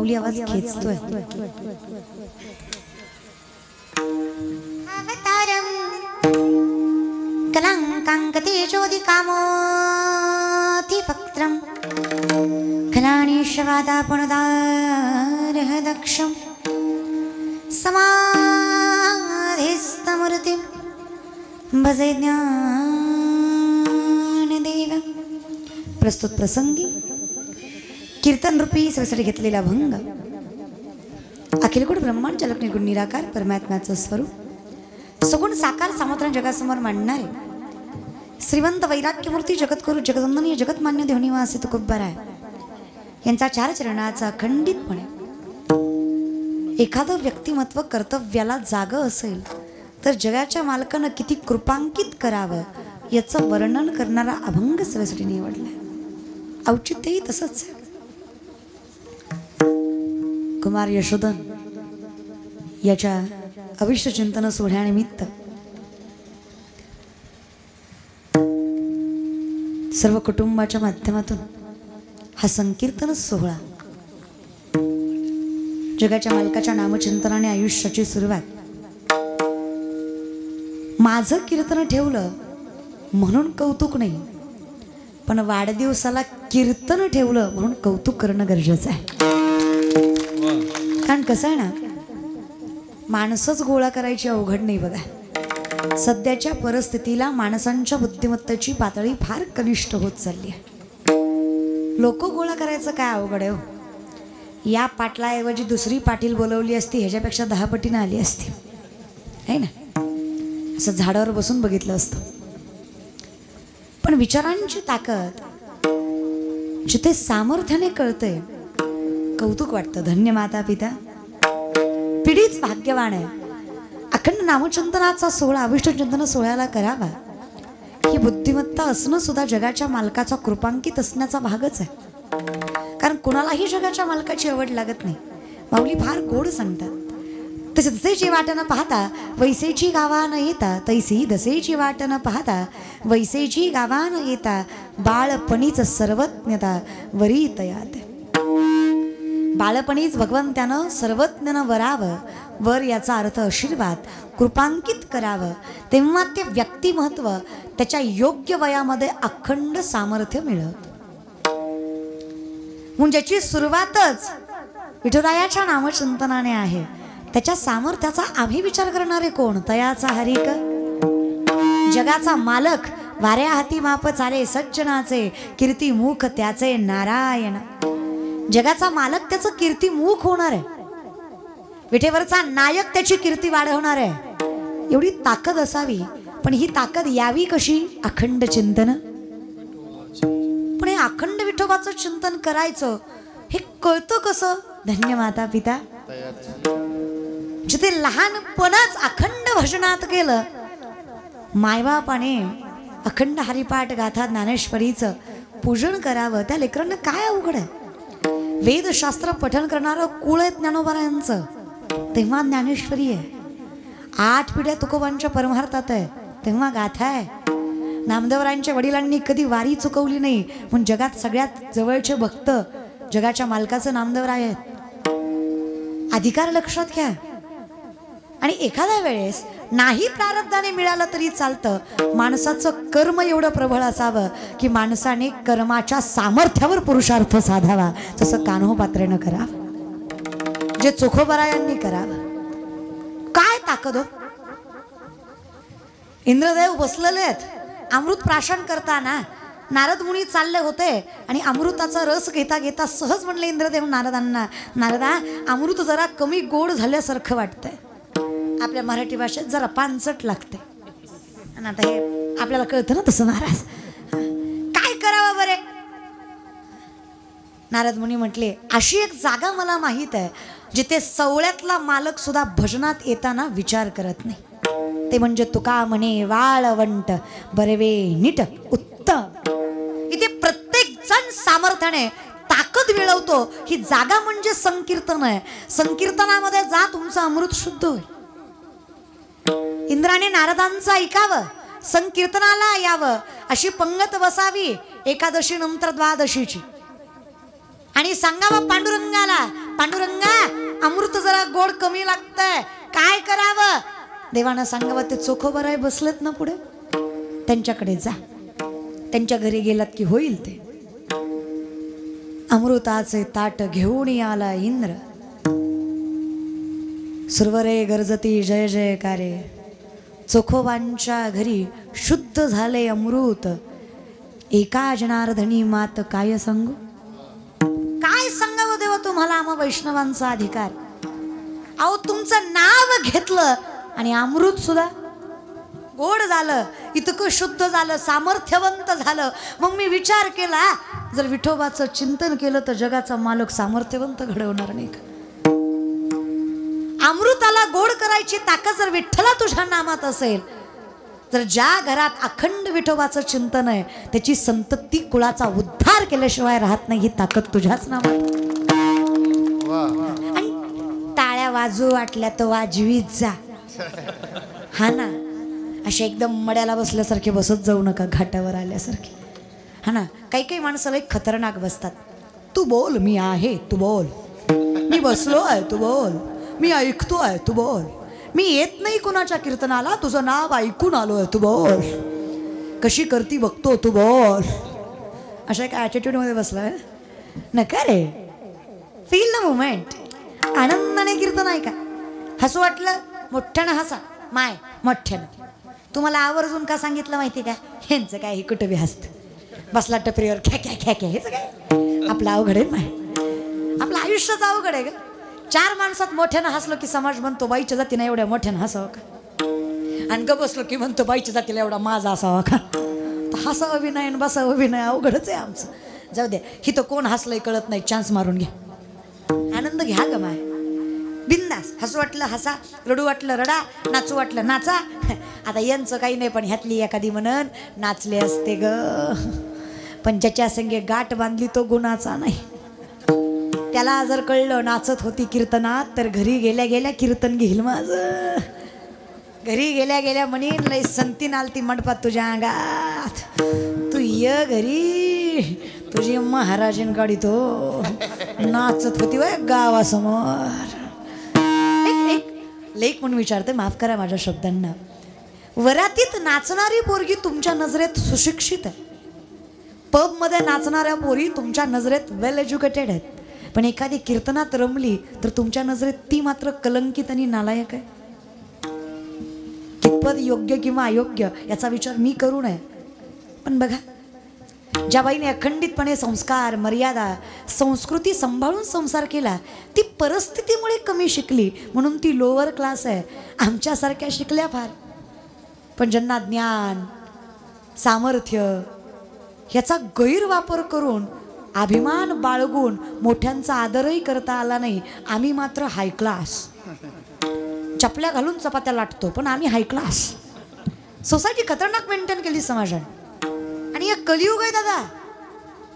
माऊली आवाज खेचतोय. अवतारम कलंकांकतेजोदिकामोऽतिवक्त्रं कलाणीशवादापुनदारः दक्षं समाधिस्तमूर्तिं भजे ज्ञानदेवं. प्रस्तुत प्रसंगी कीर्तन रूपी सरसरी घेतलेला भंग अखिलगुण ब्रह्मांड जलक निर्गुण निराकार परमात्म्याचं स्वरूप सगुण साकार सामर्थ्य जगासमोर मांडणारे श्रीमंत वैराग्यमूर्ती जगद्गुरु जगदंदनीय जगतमान्य देवनिवासी तुकोबाराय यांचा चार चरणाचा अखंडितपणे एखादं व्यक्तिमत्व कर्तव्याला जागं असेल तर जगाच्या मालकानं किती कृपांकित करावं याचं वर्णन करणारा अभंग सरसरी निवडलाय. औचित्यही तसंच. कुमार यशोधन याच्या अविष्ट चिंतन सोहळ्यानिमित्त सर्व कुटुंबाच्या माध्यमातून हा संकीर्तन सोहळा जगाच्या मालकाच्या नामचिंतनाने आयुष्याची सुरुवात. माझं कीर्तन ठेवलं म्हणून कौतुक नाही, पण वाढदिवसाला कीर्तन ठेवलं म्हणून कौतुक करणं गरजेचं आहे. कारण कसं आहे ना, माणसंच गोळा करायची अवघड नाही बघा. सध्याच्या परिस्थितीला माणसांच्या बुद्धिमत्तेची पातळी फार कनिष्ठ होत चालली आहे. लोक गोळा करायचं काय अवघड आहे हो. या पाटलाऐवजी दुसरी पाटील बोलवली असती ह्याच्यापेक्षा 10 पटीनं आली असती आहे ना. असं झाडावर बसून बघितलं असतं. पण विचारांची ताकद जिथे सामर्थ्याने कळते कौतुक वाटतं. धन्य माता पिता पिढीच भाग्यवान आहे. अखंड नामचिंतनाचा सोहळा अभिष्ट चिंतन सोहळ्याला करावा ही बुद्धिमत्ता असणं सुद्धा जगाच्या मालकाचा कृपांकित असण्याचा भागच आहे. कारण कुणालाही जगाच्या मालकाची आवड लागत नाही. माऊली फार गोड सांगतात. तसे दसेची वाट न पाहता वैसेची गावा न येता तैसी दसेची वाट न पाहता वैसेची गावा न येता बाळपणीच सर्वज्ञता वरी तयात. बाळपणीच भगवंतानं सर्वज्ञानं वरावं. वर याचा अर्थ आशीर्वाद कृपांकित करावं. तेव्हा ते व्यक्तिमत्व त्याच्या योग्य वयामध्ये अखंड सामर्थ्य मिळत. म्हणून ज्याची सुरुवातच विठुरायाच्या नामचिंतनाने आहे त्याच्या सामर्थ्याचा आम्ही विचार करणारे कोण. तयाचा हरिक जगाचा मालक वाऱ्या हाती माप चाले सज्जनाचे कीर्ती मुख त्याचे नारायण. जगाचा मालक त्याचं कीर्ती मुख होणार आहे. विठेवरचा नायक त्याची कीर्ती वाढवणार आहे. एवढी ताकद असावी. पण ही ताकद यावी कशी. अखंड चिंतन. पण हे अखंड विठोबाचं चिंतन करायचं हे कळतं कसं. धन्य माता पिता जिथे लहानपणच अखंड भजनात केलं. मायबापाने अखंड हरिपाठ गाथा ज्ञानेश्वरीचं पूजन करावं त्या लेकरांना काय अवघड आहे. वेदशास्त्र पठण करणारं कुळ आहे ज्ञानोबारायांचं. तेव्हा ज्ञानेश्वरी आहे. 8 पिढ्या तुकोबांच्या परमार्थात आहे तेव्हा गाथा आहे. नामदेवरायांच्या वडिलांनी कधी वारी चुकवली नाही. म्हणून जगात सगळ्यात जवळचे भक्त जगाच्या मालकाचं नामदेवराय आहेत. अधिकार लक्षात घ्या. आणि एखाद्या वेळेस नाही प्रारब्धाने मिळालं तरी चालतं. माणसाचं कर्म एवढं प्रबळ असावं की माणसाने कर्माच्या सामर्थ्यावर पुरुषार्थ साधावा. जसं कान्होपात्रेनं करावं. जे चोखोबरायांनी करावं. काय ताकद हो. इंद्रदेव बसलेले आहेत. अमृत प्राशन करताना नारद मुनी चालले होते आणि अमृताचा रस घेता घेता सहज म्हणले इंद्रदेव नारदांना, नारदा अमृत जरा कमी गोड झाल्यासारखं वाटतंय. आपल्या मराठी भाषेत जरा पानसट लागते. आणि आता हे आपल्याला कळतं ना तसं. महाराज काय करावं बरे. नारद मुनी म्हटले अशी एक जागा मला माहीत आहे जिथे सवळ्यातला मालक सुद्धा भजनात येताना विचार करत नाही. ते म्हणजे तुका म्हणे वाळवंट बरवे नीट उत्तम. इथे प्रत्येक जण सामर्थ्याने ताकद मिळवतो. ही जागा म्हणजे संकीर्तन आहे. संकीर्तनामध्ये जा तुमचं अमृत शुद्ध होईल. इंद्राने नारदांचं ऐकावं. संकीर्तनाला यावं अशी पंगत बसावी एकादशी नंतर द्वादशीची. आणि सांगावं पांडुरंगाला पांडुरंगा अमृत जरा गोड कमी लागतंय, काय करावं? देवानं सांगावं ते चोखोबराय बसलेत ना पुढे, त्यांच्याकडे जा. त्यांच्या घरी गेलात की होईल ते. अमृताचे ताट घेऊन आला इंद्र. सुरवरे गर्जती जय जयकारे. चोखोबांच्या घरी शुद्ध झाले अमृत. एका जनार्दनी मात काय सांगू? काय सांगावं देवा तुम्हाला आम्हा वैष्णवांचा अधिकार. अहो तुमचं नाव घेतलं आणि अमृत सुद्धा गोड झालं, इतकं शुद्ध झालं, सामर्थ्यवंत झालं. मग मी विचार केला, जर विठोबाचं चिंतन केलं तर जगाचा मालक सामर्थ्यवंत घडवणार नाही का? अमृताला गोड करायची ताकद जर विठ्ठला तुझ्या नामात असेल, तर ज्या घरात अखंड विठोबाचं चिंतन आहे त्याची संतती कुळाचा उद्धार केल्याशिवाय राहत नाही, ही ताकद तुझ्याच नामात. आणि टाळ्या वाजू वाटल्या तर वाजवीत जा, हा ना. असे एकदम मड्याला बसल्यासारखे बसत जाऊ नका, घाटावर आल्यासारखे, हा ना. काही काही माणसाला एक खतरनाक बसतात. तू बोल, मी आहे, तू बोल. मी बसलो आहे, तू बोल. मी ऐकतो आहे, तू बोल. मी येत नाही कुणाच्या कीर्तनाला, तुझं नाव ऐकून आलोय, तू बोल. कशी करती बघतो, तू बोल. अशा एका ॲटिट्यूडमध्ये बसलाय नका रे. Feel the moment. आनंदाने कीर्तन ऐका. हसू वाटलं मोठ्यानं हसा, माय मोठ्यानं. तुम्हाला आवर्जून का सांगितलं माहिती का? ह्यांचं काय हे कुठं बी हसतं, बसला टपरीवर ख्या ख्या ख्या ख्या. हेच काय आपलं अवघड आहे माय, आपलं आयुष्यच अवघड आहे ग. चार माणसात मोठ्यानं हसलो की समाज म्हणतो बाईच्या जातीनं एवढ्या मोठ्यानं हसावं का, आणि ग बसलो की म्हणतो बाईच्या जातीला एवढा माझा असावा का. हसावं बी नाही बसावं बी नाही, अवघडच आहे आमचं. जाऊ दे, ही तर कोण हसलंय कळत नाही, चान्स मारून घ्या, आनंद घ्या ग माय, बिंदास. हसू वाटलं हसा, रडू वाटलं रडा, नाचू वाटलं नाचा. आता यांचं काही नाही, पण ह्यातली एखादी म्हणन नाचले असते ग, पण ज्याच्या संगे गाठ बांधली तो गुणाचा नाही. त्याला जर कळलं नाचत होती कीर्तनात, तर घरी गेल्या गेल्या कीर्तन घेईल माझं. घरी गेल्या गेल्या म्हणीन लय संती नालती मंडपात तुझ्या अंगात, तू ये घरी, तुझी महाराजीन गाडी तो नाचत होती वय गावासमोर. एक लेख म्हणून विचारते, माफ करा माझ्या शब्दांना. वरातीत नाचणारी पोरगी तुमच्या नजरेत सुशिक्षित आहे, पब मध्ये नाचणाऱ्या पोरी तुमच्या नजरेत वेल एज्युकेटेड आहेत, पण एखादी कीर्तनात रमली तर तुमच्या नजरेत ती मात्र कलंकित आणि नालायक आहे. कितपत योग्य किंवा अयोग्य याचा विचार मी करू नये, पण बघा, ज्या बाईने अखंडितपणे संस्कार, मर्यादा, संस्कृती सांभाळून संसार केला, ती परिस्थितीमुळे कमी शिकली म्हणून ती लोअर क्लास आहे. आमच्यासारख्या शिकल्या फार, पण ज्यांना ज्ञान, सामर्थ्य ह्याचा गैरवापर करून, अभिमान बाळगून मोठ्यांचा आदरही करता आला नाही, आम्ही मात्र हाय क्लास. चपल्या घालून चपात्या लाटतो, पण आम्ही हाय क्लास. सोसायटी खतरनाक मेंटेन केली समाजाने. आणि हे कलियुग आहे दादा,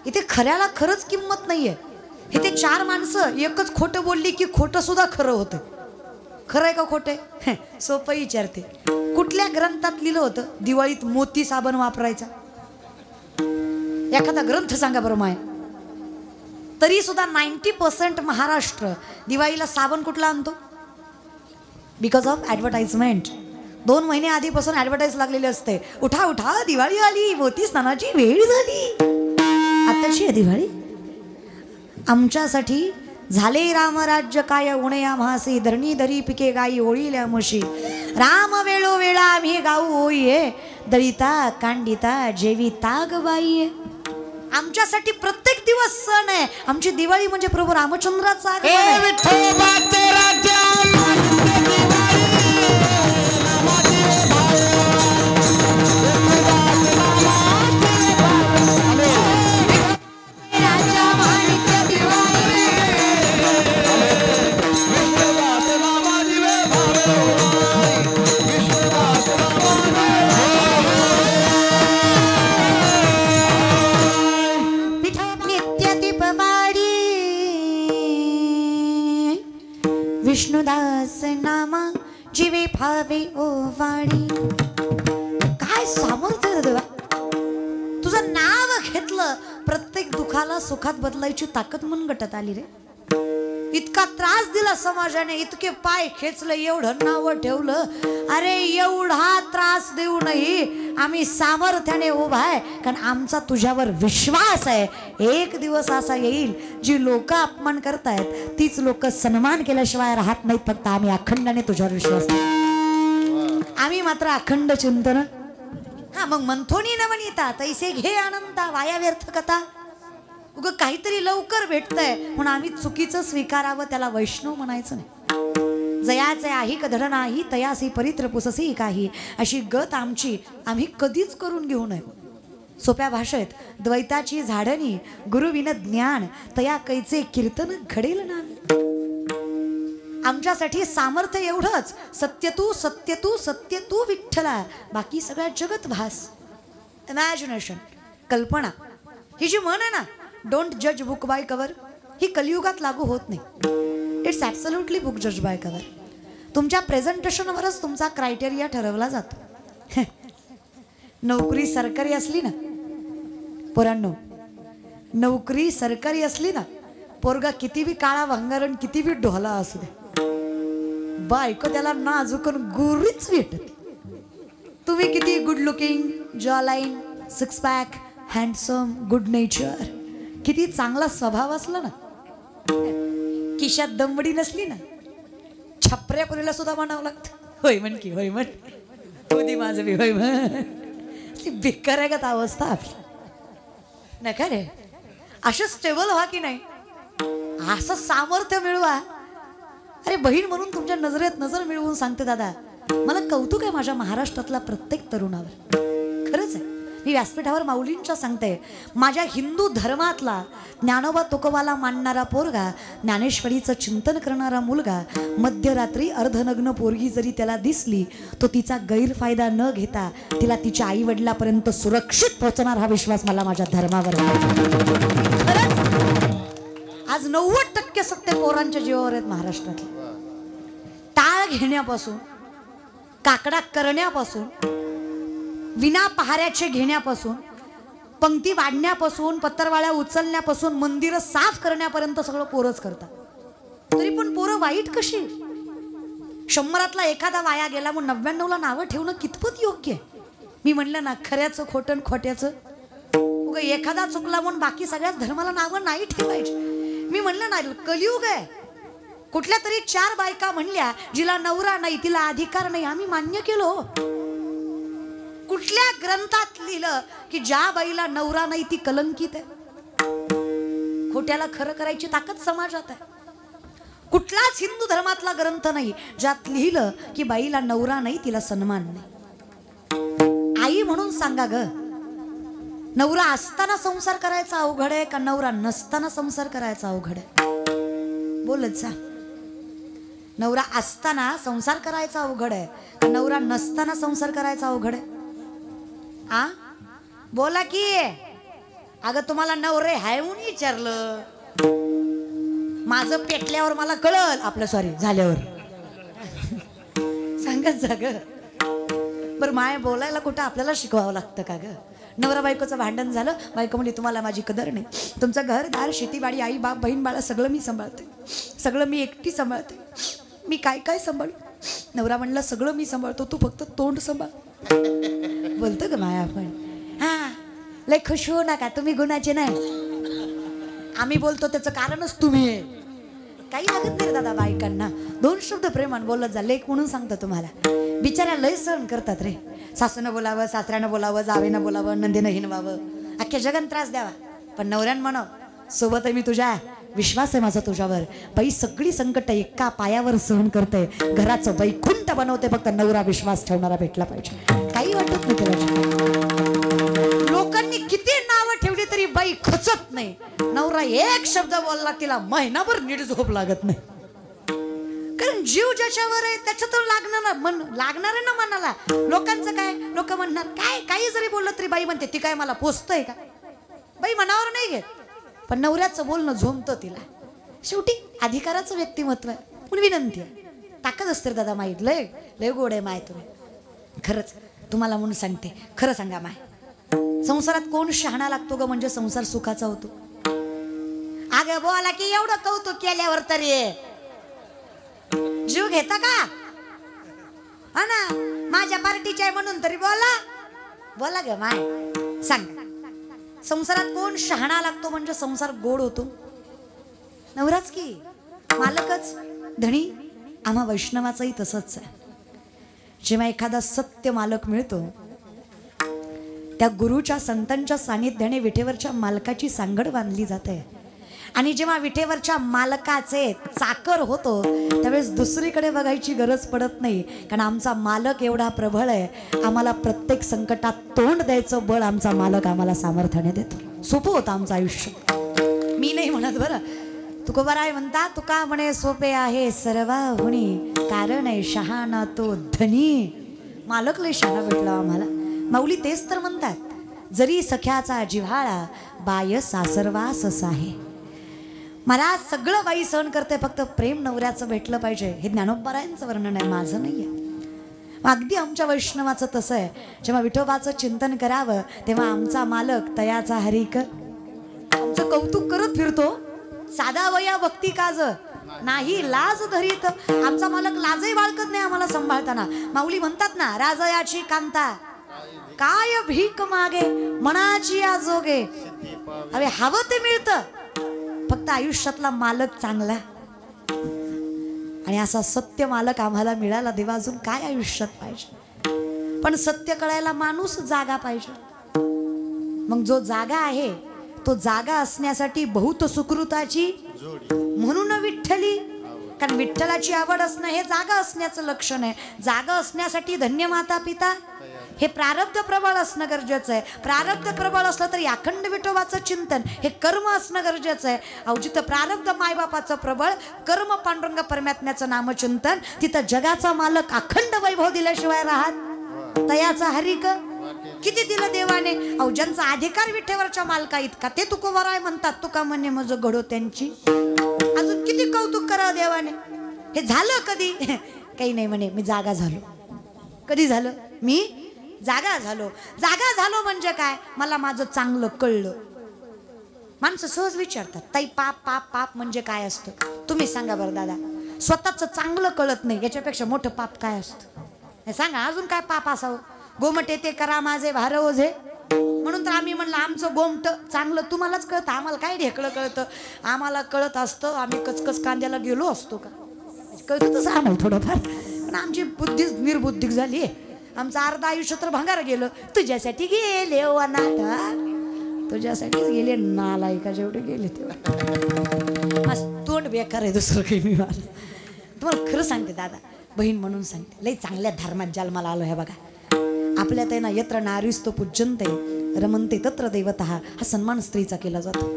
इथे खऱ्याला खरंच किंमत नाहीये. इथे चार माणसं एकच खोटं बोलली की खोटं सुद्धा खरं होतं. खरं आहे का खोटे? सोपं विचारते. कुठल्या ग्रंथात लिहिलं होतं दिवाळीत मोती साबण वापरायचा? एखादा ग्रंथ सांगा बरं माय. तरी सुद्धा 90% महाराष्ट्र दिवाळीला साबण कुठला आणतो? Because of advertisement. 2 महिने आधीपासून ॲडव्हर्टाईज लागलेली असते, उठा उठा दिवाळी आली, मोती स्नानाची वेळ झाली. आताची आहे दिवाळी. आमच्यासाठी झाले रामराज्य काय उणे आम्हासी, धरणी धरी पिके गाई ओळील्या म्हशी, राम वेळो वेळा आम्ही गाऊ ये, दळिता कांडिता जेविता ग बाई. आमच्यासाठी प्रत्येक दिवस सण आहे. आमची दिवाळी म्हणजे प्रभू रामचंद्राचा विष्णुदास नामा जीवे भावे ओवाणी. काय सामर्थ्य रे देवा, तुझं नाव घेतलं, प्रत्येक दुखाला सुखात बदलायची ताकद मनगटात आली रे. इतका त्रास दिला समाजाने, इतके पाय खेचले, एवढं नाव ठेवलं. अरे एवढा त्रास देऊनही आम्ही सामर्थ्याने उभा आहे, कारण आमचा तुझ्यावर विश्वास आहे. एक दिवस असा येईल जी लोक अपमान करतायत तीच लोक सन्मान केल्याशिवाय राहत नाहीत. फक्त आम्ही अखंडाने तुझ्यावर विश्वास, आम्ही मात्र अखंड चिंतन. हा मग मंथोनी न म्हणता तैसे घे आनंदा, वाया व्यर्थ कथा. उग काहीतरी लवकर भेटतंय म्हणून आम्ही चुकीचं स्वीकारावं, त्याला वैष्णव म्हणायचं नाही. जयाचे आही कधड नाही तयासी परित्र पुससी काही, अशी गत आमची आम्ही कधीच करून घेऊ नये. सोप्या भाषेत द्वैताची झाडणी गुरुविन ज्ञान तया कैचे कीर्तन घडेल ना. आमच्यासाठी सामर्थ्य एवढंच, सत्य तू सत्य तू सत्य तू विठ्ठला, बाकी सगळ्या जगत भास. इमॅजिनेशन, कल्पना. ही जी म्हण आहे ना, डोंट जज बुक बाय कवर, ही कलियुगात लागू होत नाही. इट्स ॲब्सोल्युटली बुक जज बाय कवर. तुमच्या प्रेझेंटेशनवरच तुमचा क्रायटेरिया ठरवला जातो. नोकरी सरकारी असली ना पोरांनो, नोकरी सरकारी असली ना, पोरगा किती बी काळा भंगारण किती बी ढोला असू दे, बायको त्याला नाजुकन गुरीच भेटत. तुम्ही किती गुड लुकिंग, जॉ line, six pack, handsome, good nature, किती चांगला स्वभाव असला ना, खिशात दमडी नसली ना, छपऱ्या पुरीला सुद्धा म्हणावं लागतं होय म्हण की, होय म्हण होती माझं बी, होय म्हण. बेकार आहे का अवस्था आपली, नका रे. असं स्टेबल व्हा की नाही, असं सामर्थ्य मिळवा. अरे बहीण म्हणून तुमच्या नजरेत नजर मिळवून सांगते दादा, मला कौतुक आहे माझ्या महाराष्ट्रातल्या प्रत्येक तरुणावर. खरंच आहे, मी व्यासपीठावर माऊलींच्या सांगते. माझ्या हिंदू धर्मातला ज्ञानोबा तुकोबाला मानणारा पोरगा, ज्ञानेश्वरीचं चिंतन करणारा मुलगा, मध्यरात्री अर्धनग्न पोरगी जरी त्याला दिसली तो तिचा गैरफायदा न घेता तिला तिच्या आई वडिलापर्यंत सुरक्षित पोहोचणार, हा विश्वास मला माझ्या धर्मावर आहे. आज 90% सत्य पोरांच्या जीवावर आहेत महाराष्ट्रातले. टाळ घेण्यापासून, काकडा करण्यापासून, विना पहाऱ्याचे घेण्यापासून, पंक्ती वाढण्यापासून, पत्तरवाळ्या उचलण्यापासून, मंदिरं साफ करण्यापर्यंत सगळं पोरच करतात. तरी पण पोरं वाईट कशी? 100तला एखादा वाया गेला म्हणून 99ला नावं ठेवणं कितपत योग्य आहे? मी म्हणलं ना, खऱ्याचं खोटं खोट्याचं, उगा एखादा चुकला म्हणून बाकी सगळ्याच धर्माला नावं नाही ठेवायची. मी म्हणलं ना, कलियुग आहे. कुठल्या तरी 4 बायका म्हणल्या जिला नवरा नाही, तिला अधिकार नाही, आम्ही मान्य केलो. कुठल्या ग्रंथात लिहिलं की ज्या बाईला नवरा नाही ती कलंकित आहे? खोट्याला खरं करायची ताकद समाजात आहे. कुठलाच हिंदू धर्मातला ग्रंथ नाही ज्यात लिहिलं की बाईला नवरा नाही तिला सन्मान नाही. आई म्हणून सांगा ग, नवरा असताना संसार करायचा अवघड आहे का नवरा नसताना संसार करायचा अवघड आहे? बोलत जा. नवरा असताना संसार करायचा अवघड आहे का नवरा नसताना संसार करायचा अवघड आहे? आ बोला की. अगं तुम्हाला नवरे हाय म्हणून विचारलं, माझं पेटल्यावर मला कळल, आपलं सॉरी झाल्यावर सांगत जा ग. बरं माय बोलायला कुठं आपल्याला शिकवावं लागतं का ग? नवरा बायकोचं भांडण झालं, बायको म्हणली तुम्हाला माझी कदर नाही, तुमचं घरदार शेतीबाडी आई बाप बहीण बाळा सगळं मी सांभाळते, सगळं मी एकटी सांभाळते, मी काय काय सांभाळू? नवरा म्हणला सगळं मी सांभाळतो, तू फक्त तोंड सांभाळ. बोलतो का माया आपण? हा लय खुश होऊ नका, तुम्ही गुणाचे नाही, आम्ही बोलतो त्याचं कारणच तुम्ही आहे. काही लागत नाही दादा बायकांना, 2 शब्द प्रेमान बोलत जा. लेख म्हणून सांगतो तुम्हाला, बिचाऱ्या लय सहन करतात रे. सासूनं बोलावं, सासऱ्यानं बोलावं, जावेनं बोलावं, नंदीनं हिनवावं, अख्ख्या जगान त्रास द्यावा, पण नवऱ्यानं म्हणाव सोबत आहे मी तुझ्या, विश्वास आहे माझा तुझ्यावर. बाई सगळी संकट एका पायावर सहन करते, घराचं वैकुंठ बनवते, फक्त नवरा विश्वास ठेवणारा भेटला पाहिजे. काही वाटत नाही त्याला. लोकांनी किती नावं ठेवली तरी बाई खचत नाही. नवरा एक शब्द बोलला तिला महिनाभर नीट झोप लागत नाही, कारण जीव ज्याच्यावर आहे त्याच्या तर लागणार आहे ना मनाला. लोकांचं काय, लोक म्हणणार काय, काही जरी बोललं तरी बाई म्हणते ती काय मला पोचतंय का? बाई मनावर नाही घेत, पण नवऱ्याचं बोलणं झोमतं तिला. शेवटी अधिकाराचं व्यक्तिमत्व आहे. पण विनंती आहे, ताकद असते दादा माहीत, लय लय गोड आहे माय तुम्ही. खरंच तुम्हाला म्हणून सांगते, खरं सांगा माय, संसारात कोण शहाणा लागतो ग म्हणजे संसार सुखाचा होतो. अगं बोला की एवढं कौतुक केल्यावर तरी जीव घेता का? हा ना, माझ्या पार्टीचे आहे म्हणून तरी बोला बोला ग माय. सांग, संसारात कोण शहाणा लागतो म्हणजे संसार गोड होतो? नवराच की, मालकच. धणी आम्हा वैष्णवाचंही तसंच आहे. जेव्हा एखादा सत्य मालक मिळतो त्या गुरुच्या संतांच्या सानिध्याने विठेवरच्या मालकाची सांगड बांधली जाते. आणि जेव्हा विठेवरच्या मालकाचे चाकर होतो त्यावेळेस दुसरीकडे बघायची गरज पडत नाही, कारण आमचा मालक एवढा प्रबळ आहे. आम्हाला प्रत्येक संकटात तोंड द्यायचं बळ आमचा मालक आम्हाला सामर्थ्याने देतो. सोपं होतं आमचं आयुष्य. मी नाही म्हणत बरं, तुकोबाराय म्हणता, तुका म्हणे सोपे आहे सर्वाहुनी, कारण आहे शहाणा तो धनी. मालक लय शहाणा भेटला आम्हाला. माऊली तेच तर म्हणतात, जरी सख्याचा जिव्हाळा बाय सासरवास आहे. मला सगळं बाई सहन करते, फक्त प्रेम नवऱ्याचं भेटलं पाहिजे. हे ज्ञानोबारायांचं वर्णन आहे, माझं नाही आहे. अगदी आमच्या वैष्णवाचं तसं आहे. जेव्हा विठोबाचं चिंतन करावं तेव्हा आमचा मालक तयाचा हरिक आमचं कौतुक करत फिरतो. साधा वया भक्ती काज नाही लाज धरीत. आमचा मालक लाजही बाळगत नाही आम्हाला सांभाळताना. माऊली म्हणतात ना, राजयाची कांता काय भीक मागे, मनाची आजोगे. अरे हवं ते मिळतं, फक्त आयुष्यातला मालक चांगला. आणि असा सत्य मालक आम्हाला मिळाला. देवा अजून काय आयुष्यात पाहिजे? पण सत्य कळायला माणूस जागा पाहिजे. मग जो जागा आहे तो जागा असण्यासाठी बहुत सुकृताची म्हणून विठ्ठली. कारण विठ्ठलाची आवड असणं हे जागा असण्याचं लक्षण आहे. जागा असण्यासाठी धन्य माता पिता हे प्रारब्ध प्रबळ असणं गरजेचं आहे. प्रारब्ध प्रबळ असलं तरी अखंड विठोबाचं चिंतन हे कर्म असणं गरजेचं आहे. अहो जिथं प्रारब्ध मायबापाचं प्रबळ, कर्म पांडुरंग परमात्म्याचं नामचिंतन, तिथं जगाचा मालक अखंड वैभव दिल्याशिवाय राहत. तयाचा हरिक किती दिलं देवाने. अहो ज्यांचा अधिकार विठेवरच्या मालका इतका ते तुकोबाराय म्हणतात, तुका म्हणे मज घडो त्यांची. अजून किती कौतुक करावं देवाने. हे झालं कधी? काही नाही म्हणे, मी जागा झालो. कधी झालं? मी जागा झालो. जागा झालो म्हणजे काय? मला माझं चांगलं कळलं. माणसं सहज विचारतात, ताई पाप पाप पाप म्हणजे काय असतं? तुम्ही सांगा बरं दादा. स्वतःच चांगलं कळत नाही याच्यापेक्षा मोठं पाप काय असतं? हे सांगा, अजून काय पाप असावं? गोमटे ते करा माझे भार ओझे. म्हणून तर आम्ही म्हणलं आमचं गोमट चांगलं तुम्हालाच कळतं, आम्हाला काय ढेकळं कळतं? आम्हाला कळत असतं आम्ही कचकच कांद्याला गेलो असतो का? कळतं तसं आम्हाला थोडंफार, पण आमची बुद्धीच निर्बुद्धिक झाली आहे. आमचं अर्ध आयुष्य तर भंगार गेलं. तुझ्यासाठी गेले ओ नाटा, तुझ्यासाठीच गेले नालायका जेवढे गेले तेव्हा. तोंड बेकार आहे, दुसरं काही मी मला तुम्हाला खरं सांगते दादा, बहीण म्हणून सांगते. लई चांगल्या धर्मात जन्माला आलो. हे बघा, आपल्यात आहे ना, यत्र नारीस्तो पूज्यन्ते रमन्ते तत्र देवतः, हा सन्मान स्त्रीचा केला जातो.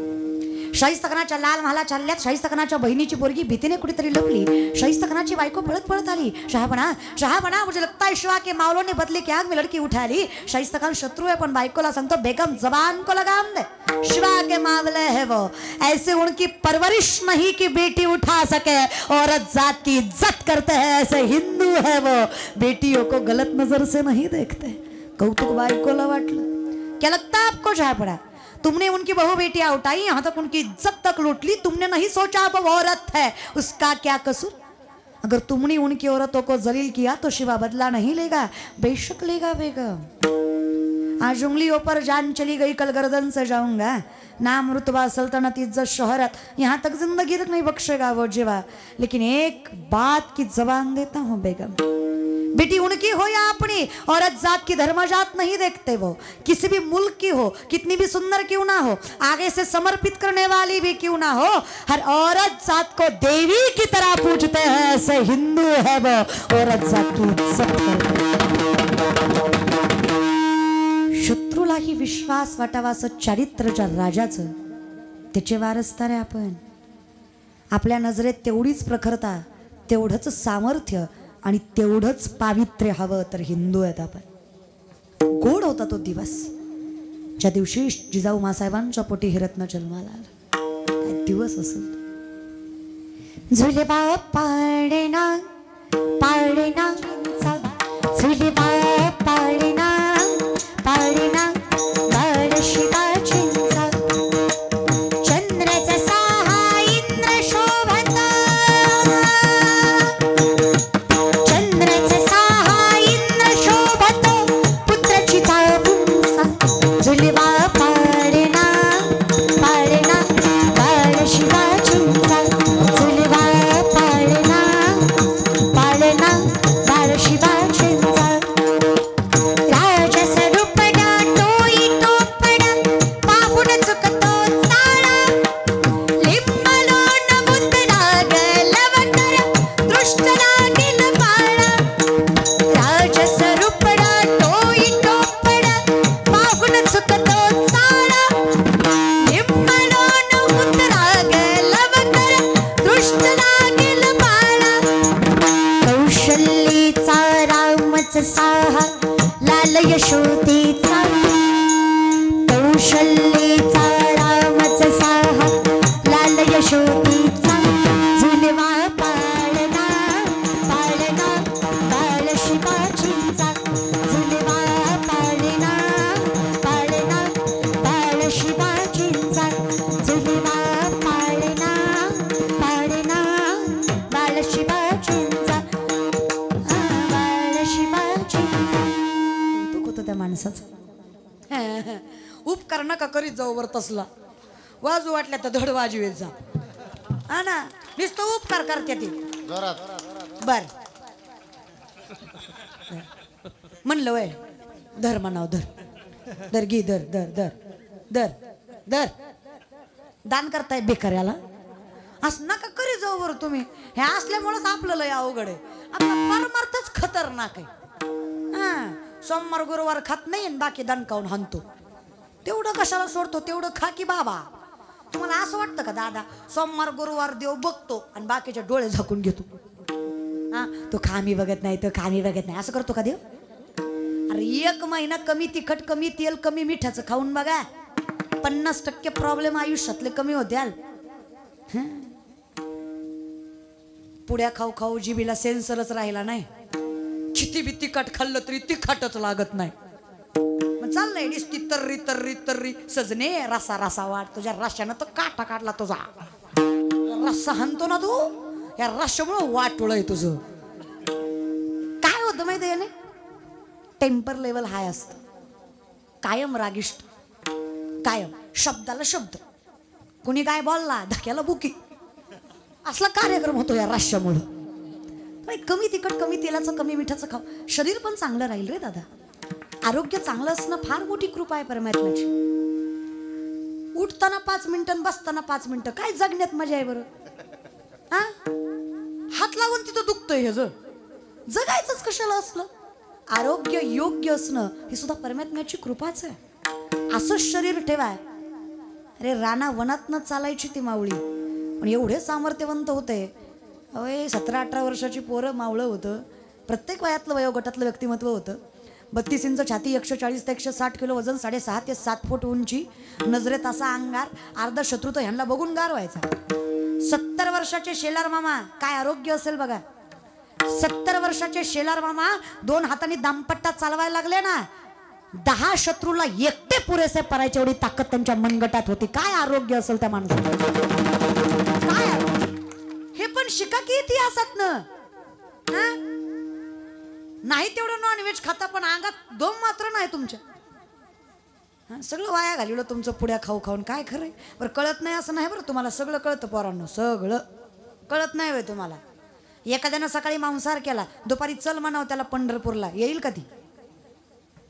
शाहिस्तखानाच्या लाल महाला चालल्यात. शाहिस्तखानाच्या बहिणीची पोरगी भीतीने कुठेतरी लपली. शाहिस्तखानाची बायको पळत पळत आली. शहापणा शहापणा मुझे लगता है शिवा के मावलों ने बदले की आग में लड़की उठा ली. शाहिस्तखान शत्रु है पण बायकोला सांगतो, बेगम जबान को लगाम दे, शिवा के मावले है वो, ऐसे उनकी परवरिश नहीं कि बेटी उठा सके, औरत जात की इज्जत करते हैं, ऐसे हिंदू है वो, बेटियों को गलत नजर से नहीं देखते. कौतुक बायकोला वाटलं. क्या लगता है आपको शहापणा? तुमने उनकी बहू बेटियां उठाई, यहाँ तक उनकी इज्जत तक लूट ली. तुमने नहीं सोचा अब वो औरत है, उसका क्या कसूर? अगर तुमने उनकी औरतों को जलील किया तो शिवा बदला नहीं लेगा. बेशक लेगा बेगम. आज उंगलियों पर जान चली गई, कल गर्दन से जाऊंगा. नाम रुतबा सल्तनत इज्जत शोहरत, यहाँ तक जिंदगी तक नहीं बख्शेगा वो जीवा. लेकिन एक बात की जबान देता हूँ बेगम, बेटी उनकी हो या अपनी, औरत जात की धर्मजात नहीं देखते. वो किसी भी मुल्क की हो, कितनी भी सुंदर क्यों ना हो, आगे से समर्पित करने वाली भी क्यों ना हो, हर औरत जात को देवी की तरह पूजते हैं. ऐसे हिंदू है वो, औरत जात की इज्जत करते. शत्रूलाही विश्वास वाटावा असं चारित्र्य ज्या राजाचं, त्याचे वारसदार आहे आपण. आपल्या नजरेत तेवढीच प्रखरता, तेवढंच सामर्थ्य आणि तेवढंच पावित्र्य हवं तर हिंदू आहेत आपण. गोड होता तो दिवस ज्या दिवशी जिजाऊ मासाहेबांच्या पोटी हे रत्न जन्माला आलं. काय दिवस असेल. झुलवा पाळणा पाळणा झुलवा पाळणा पाळणा बाळ शिवाजींचा, चंद्र जसा सुकतो चाळा निम्मळून उतराग लवकर दृष्ट लागेल बाळा कौशल्येचा रामच साहा लाल यशोदेचा कौशल्येचा रामच साहा लाल यशोदेचा झुलवा पाळणा पाळणा बाळ शिवाजीचा झुलवा पाळणा पाळणा बाळ शिवाजीचा झुलवा पाळणा पाळणा बाळ शिवाजीचा बाळ शिवाजीचा तो होतो त्या माणसाचा उपकार नका करीत जाऊ वर तसला वाजू वाटल्या तर धड वाजवेत जा हा ना नुसतं उपकार करते ती बर म्हणलं वय धर म्हणाव धर धर घे धर धर धर धर धर दान करताय बेकार्याला असं नका करी जाऊ वर तुम्ही हे असल्यामुळेच आपलं लय अवघड आहे आपला परमार्थच खतरनाक आहे हा सोमवार गुरुवार खात नाही आणि बाकी दणकावून हाणतो तेवढं कशाला सोडतो तेवढं खा की बाबा तुम्हाला असं वाटतं का दादा सोमवार गुरुवार देव बघतो आणि बाकीचे डोळे झाकून घेतो हा तो खामी बघत नाही तो खामी बघत नाही असं करतो का देव अरे एक महिना कमी तिखट कमी तेल कमी मिठाचं खाऊन बघा 50% प्रॉब्लेम आयुष्यातले कमी होत्याल पुड्या खाऊ खाऊ जिबीला सेन्सरच राहिला नाही किती बी तिखट खाल्लं तरी तिखटच लागत नाही मग चाललंय नुसती तर्री तर्री तर्री सजने रसा रसा वाट तुझ्या रशानं तर काटा काढला तुझा रस्सा हाणतो ना तू या रश्यामुळं वाटोळय तुझं काय होतं माहिती याने टेम्पर लेवल हाय असतं कायम रागिष्ट कायम शब्दाला शब्द कुणी काय बोलला धक्याला बुकी असला कार्यक्रम होतो या रश्यामुळं कमी तिखट कमी तेलाचं कमी मिठाचं खाऊ शरीर पण चांगलं राहील रे दादा आरोग्य चांगलं असणं फार मोठी कृपा आहे परमात्म्याची उठताना 5 मिनिटं बसताना 5 मिनिटं काय जगण्यात मजा आहे बरं हा हात लावून तिथं दुखतोय हे जगायचंच कशाला असलं आरोग्य योग्य असणं हे सुद्धा परमात्म्याची कृपाच आहे असंच शरीर ठेवाय अरे राणा वनातनं चालायची ती माऊळी पण एवढे सामर्थ्यवंत होते अवय 17-18 वर्षाची पोरं मावळं होतं प्रत्येक वयातलं वयोगटातलं व्यक्तिमत्व होतं 32 इंच छाती 140 ते 160 किलो वजन 6.5 ते 7 फूट उंची नजरेत असा अंगार अर्धा शत्रू तर ह्यांना बघून गार व्हायचा 70 वर्षाचे शेलार मामा काय आरोग्य असेल बघा 70 वर्षाचे शेलार मामा 2 हातांनी दामपट्टा चालवायला लागले ना 10 शत्रूला एकटे पुरेसे परायचे एवढी ताकद त्यांच्या मनगटात होती काय आरोग्य असेल त्या माणसाचं काय हे पण शिका की इतिहासातनं नाही तेवढं नॉनव्हेज खाता पण अंगात दम मात्र नाही तुमच्या सगळं वाया घालवलं तुमचं पुड्या खाऊ खाऊन काय खरंय बरं कळत नाही असं नाही बरं तुम्हाला सगळं कळतं पोरांनो सगळं कळत नाही होय तुम्हाला एखाद्यानं सकाळी मांसाहार केला दुपारी चल म्हणावं त्याला पंढरपूरला येईल का ती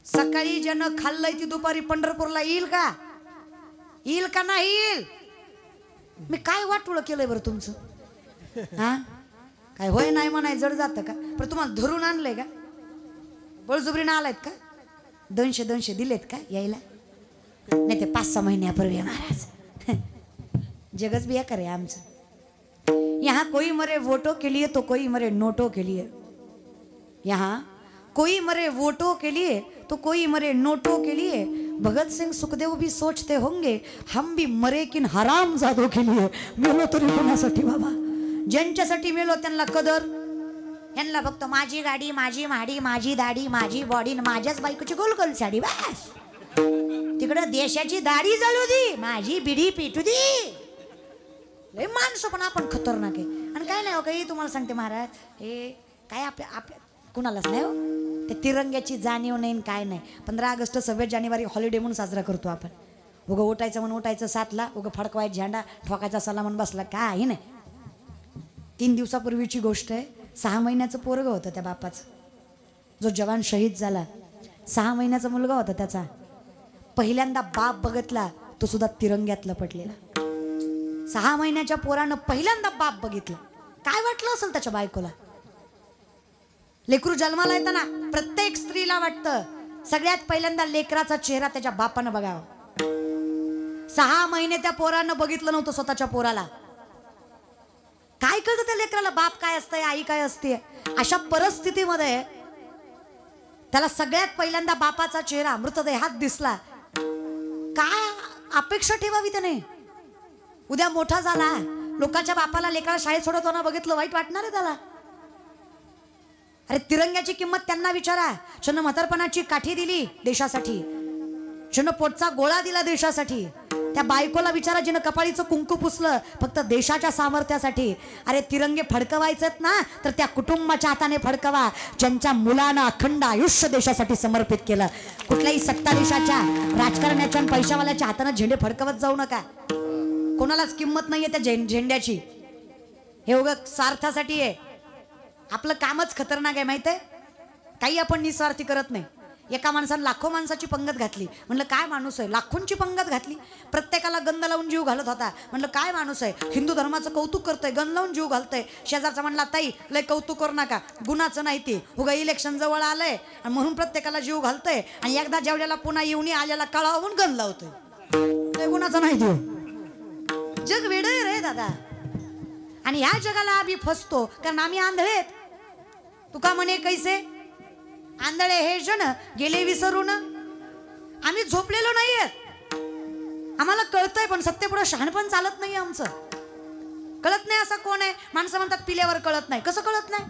सकाळी ज्यानं खाल्लंय ती दुपारी पंढरपूरला येईल का नाही येईल मी काय वाटोळं केलंय बरं तुमचं हा काय होय नाही म्हणाय जड जातं का पण तुम्हाला धरून आणलंय का बळजुबरीनं आलायत का 200 दिलेत का यायला नाही ते 5-6 महिन्यापूर्वी महाराज जगच भी करे आमचं यहाँ कोई मरे वोटों के लिए तो कोई मरे नोटों के लिए यहाँ कोई मरे वोटों के लिए तो कोई मरे नोटों के लिए भगत सिंह सुखदेव भी सोचते होंगे हम भी मरे किन हराम जादों के लिए मेलो तरी कोणासाठी बाबा ज्यांच्यासाठी मेलो त्यांना कदर यांना फक्त माझी गाडी माझी माडी माझी दाढी माझी बॉडी माझ्याच बायकोची गोलगोल साडी बस तिकडं देशाची दाढी जळू दे माझी बिडी पिटू दे लय माणसं पण आपण खतरनाक आहे आणि काय नाही हो काही तुम्हाला सांगते महाराज हे काय आपल्या कुणालाच नाही हो ते तिरंग्याची जाणीव नाही काय नाही 15 ऑगस्ट 26 जानेवारी हॉलिडे म्हणून साजरा करतो आपण उगं उठायचं म्हणून उठायचं 7ला उगं फडकवायचं झेंडा ठोकायचा सला म्हणून बसला काही नाही 3 दिवसापूर्वीची गोष्ट आहे 6 महिन्याचं पोरगं होतं त्या बापाचं जो जवान शहीद झाला 6 महिन्याचा मुलगा होता त्याचा पहिल्यांदा बाप बघितला तो सुद्धा तिरंग्यात लपटलेला 6 महिन्याच्या पोरानं पहिल्यांदा बाप बघितला काय वाटलं असेल त्याच्या बायकोला लेकरू जन्माला येताना प्रत्येक स्त्रीला वाटतं सगळ्यात पहिल्यांदा लेकराचा चेहरा त्याच्या बापानं बघावा. 6 महिने त्या पोरानं बघितलं नव्हतं स्वतःच्या पोराला. काय कळतं त्या लेकराला बाप काय असतंय, आई काय असते. अशा परिस्थितीमध्ये त्याला सगळ्यात पहिल्यांदा बापाचा चेहरा मृतदेहात दिसला. काय अपेक्षा ठेवावी त्याने. उद्या मोठा झाला, लोकांच्या बापाला लेकराला शाळेत सोडवताना बघितलं, वाईट वाटणार आहे त्याला. अरे तिरंग्याची किंमत त्यांना विचारा. शनं म्हातारपणाची काठी दिली देशासाठी, शनं पोटचा गोळा दिला देशासाठी. त्या बायकोला विचारा जिनं कपाळीचं कुंकू पुसलं फक्त देशाच्या सामर्थ्यासाठी. अरे तिरंगे फडकवायचेत ना तर त्या कुटुंबाच्या हाताने फडकवा ज्यांच्या मुलानं अखंड आयुष्य देशासाठी समर्पित केलं. कुठल्याही सत्ताधीशाच्या, राजकारण्याच्या आणि पैशावाल्याच्या हाताने झेंडे फडकवत जाऊ नका. कोणालाच किंमत नाहीये त्या झेंड्याची. हे उगाच स्वार्थासाठी आहे. आपलं कामच खतरनाक आहे माहित आहे. काही आपण निस्वार्थी करत नाही. एका माणसाने लाखो माणसाची पंगत घातली. म्हणलं काय माणूस आहे. लाखोंची पंगत घातली, प्रत्येकाला गंध लावून जीव घालत होता. म्हणलं काय माणूस आहे. हिंदू धर्माचं कौतुक करतोय, गंध लावून जीव घालतोय. शेजारचा म्हणला ताई लय कौतुक करू नका, गुणाचं नाही ते, उगा इलेक्शन जवळ आलंय आणि म्हणून प्रत्येकाला जीव घालतोय. आणि एकदा जेवढ्याला पुन्हा येऊन आल्याला कळावून गंध लावतोय. लय गुणाचं नाही देऊ. जग वेड आहे रे दादा. आणि ह्या जगाला आम्ही फसतो कारण आम्ही आंधळेत. तुका म्हणे कैसे आंधळे हे जण गेले विसरून. आम्ही झोपलेलो नाहीये. आम्हाला कळतंय पण सत्तेपुढे शहाणपण चालत नाही आमचं. कळत नाही असं कोण आहे. माणसं म्हणतात पिल्यावर कळत नाही. कसं कळत नाही.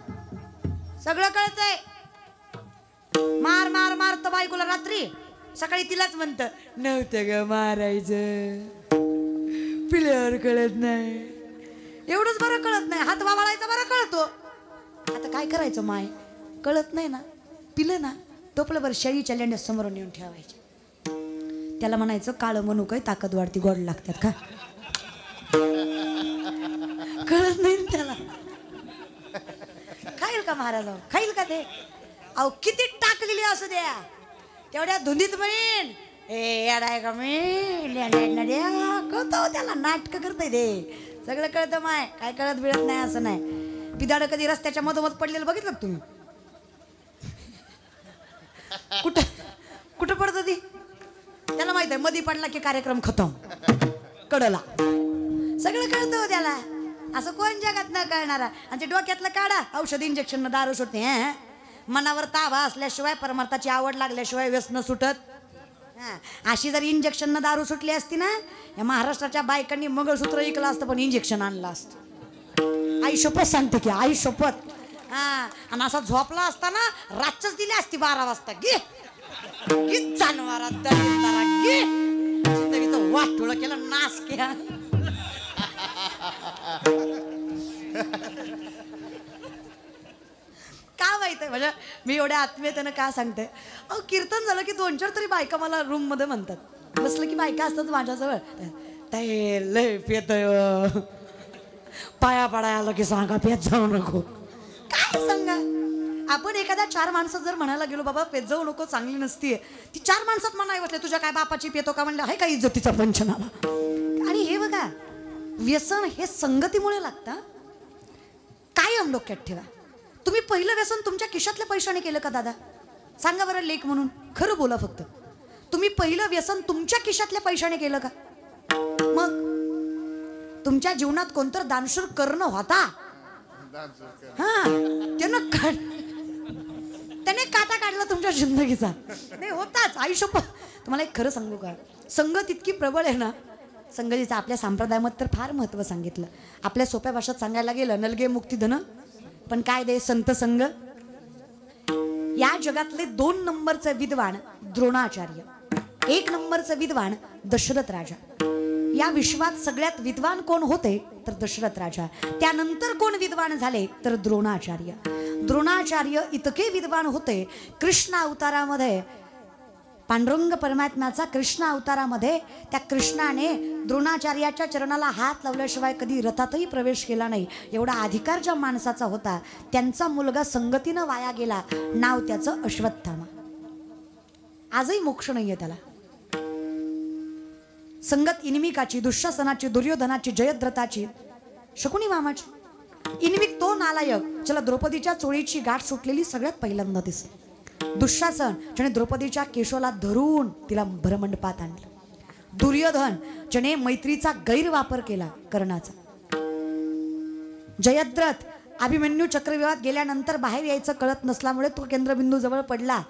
सगळं कळतंय. मार मार मार तर बायकोला रात्री, सकाळी तिलाच म्हणतं नव्हतं ग मारायचं, पिल्यावर कळत नाही. एवढंच बरं कळत नाही. हात वावळायचा बरं कळतो. आता काय करायचं माय, कळत नाही ना. पिलं ना टोपल्यावर शेळीच्या लेंड्या समोर नेऊन ठेवायच्या. त्याला म्हणायचं काळं म्हणू काय ताकद वाढती, गोड लागतात का. कळत नाही त्याला. खाईल का महाराज, खाईल का ते. अहो किती टाकलेली असू द्या तेवढ्या धुंदीत म्हणेन ए येडाय का मी कळतो त्याला. नाटक करतय ते. सगळं कळतं माय, काय कळत बिळत नाही असं नाही. पिदाड कधी रस्त्याच्या मधोमध पडलेलं बघितलं तुम्ही. कुठं कुठं पडतं ती त्याला माहित आहे. मधी पडला की कार्यक्रम खतम, कडला. सगळं कळतं त्याला. असं कोण जगात न कळणारा. आणि ते डोक्यातलं काढा औषध इंजेक्शन न दारू सुटते. मनावर ताबा असल्याशिवाय, परमार्थाची आवड लागल्याशिवाय व्यसन सुटत. अशी जर इंजेक्शन न दारू सुटली असती ना, या महाराष्ट्राच्या बायकांनी मंगळसूत्र ऐकलं असतं पण इंजेक्शन आणलं असतं. आई शपथ सांगते की आई शपथ. आणि असा झोपला असताना रातच दिली असती 12 वाजता. गे जानवरात गे जिंदगीचं वाटोळ केलं नाश केला. का माहित आहे म्हणजे मी एवढ्या आत्मीयतेनं का सांगते. अहो कीर्तन झालं की 2-4 तरी बायका मला रूम मध्ये म्हणतात. बसलं की बायका असतात माझ्याजवळ. ते लय पेतय, पाया पडाय आलं की सांगा पेत जाऊ नको. काय सांगा. आपण एखाद्या 4 माणसं जर म्हणायला गेलो बाबा पेत जाऊ नको चांगली नसतीये, ती 4 माणसात म्हणाय बसले तुझ्या काय बापाची पेतो का म्हणलं. आहे का इज्जतीचा पंचनामा. आणि हे बघा व्यसन हे संगतीमुळे लागतं. कायम डोक्यात ठेवा. तुम्ही पहिलं व्यसन तुमच्या खिशातल्या पैशाने केलं का दादा. सांगा बरं लेख म्हणून. खरं बोला फक्त. तुम्ही पहिलं व्यसन तुमच्या खिशातल्या पैशाने केलं का. मग तुमच्या जीवनात कोणतं दानशूर करणं होता. त्याने काटा काढला तुमच्या जिंदगीचा. नाही होताच आयुष्य. तुम्हाला एक खरं सांगू का, संगत इतकी प्रबळ आहे ना. संगतीचं आपल्या संप्रदायामध्ये तर फार महत्व सांगितलं. आपल्या सोप्या भाषेत सांगायला गेलं नलगे मुक्ती धन, पण काय दे संत संग. या जगातले 2 नंबरचे विद्वान द्रोणाचार्य, 1 नंबरचे विद्वान दशरथ राजा. या विश्वात सगळ्यात विद्वान कोण होते तर दशरथ राजा. त्यानंतर कोण विद्वान झाले तर द्रोणाचार्य. द्रोणाचार्य इतके विद्वान होते. कृष्ण अवतारामध्ये पांडुरंग परमात्म्याचा कृष्ण अवतारामध्ये त्या कृष्णाने द्रोणाचार्याच्या चरणाला हात लावल्याशिवाय कधी रथातही प्रवेश केला नाही. एवढा अधिकार ज्या माणसाचा होता. त्यांचा मुलगा संगतीनं वाया गेला. नाव त्याचं अश्वत्थामा. आजही मोक्ष नाहीये त्याला. संगत इनमिकाची, दुःशासनाची, दुर्योधनाची, जयद्रथाची, शकुनी मामाची. इनमिक तो नालायक ज्याला द्रौपदीच्या चोळीची गाठ सुटलेली सगळ्यात पहिल्यांदा दिसली. दुःशासन ज्याने द्रौपदीच्या केशवाला धरून तिला भरमंडपात आणलं. दुर्योधन ज्याने मैत्रीचा गैरवापर केला कर्णाचा. जयद्रथ अभिमन्यू चक्रव्यूहात गेल्यानंतर बाहेर यायचं कळत नसल्यामुळे तो केंद्रबिंदू जवळ पडला.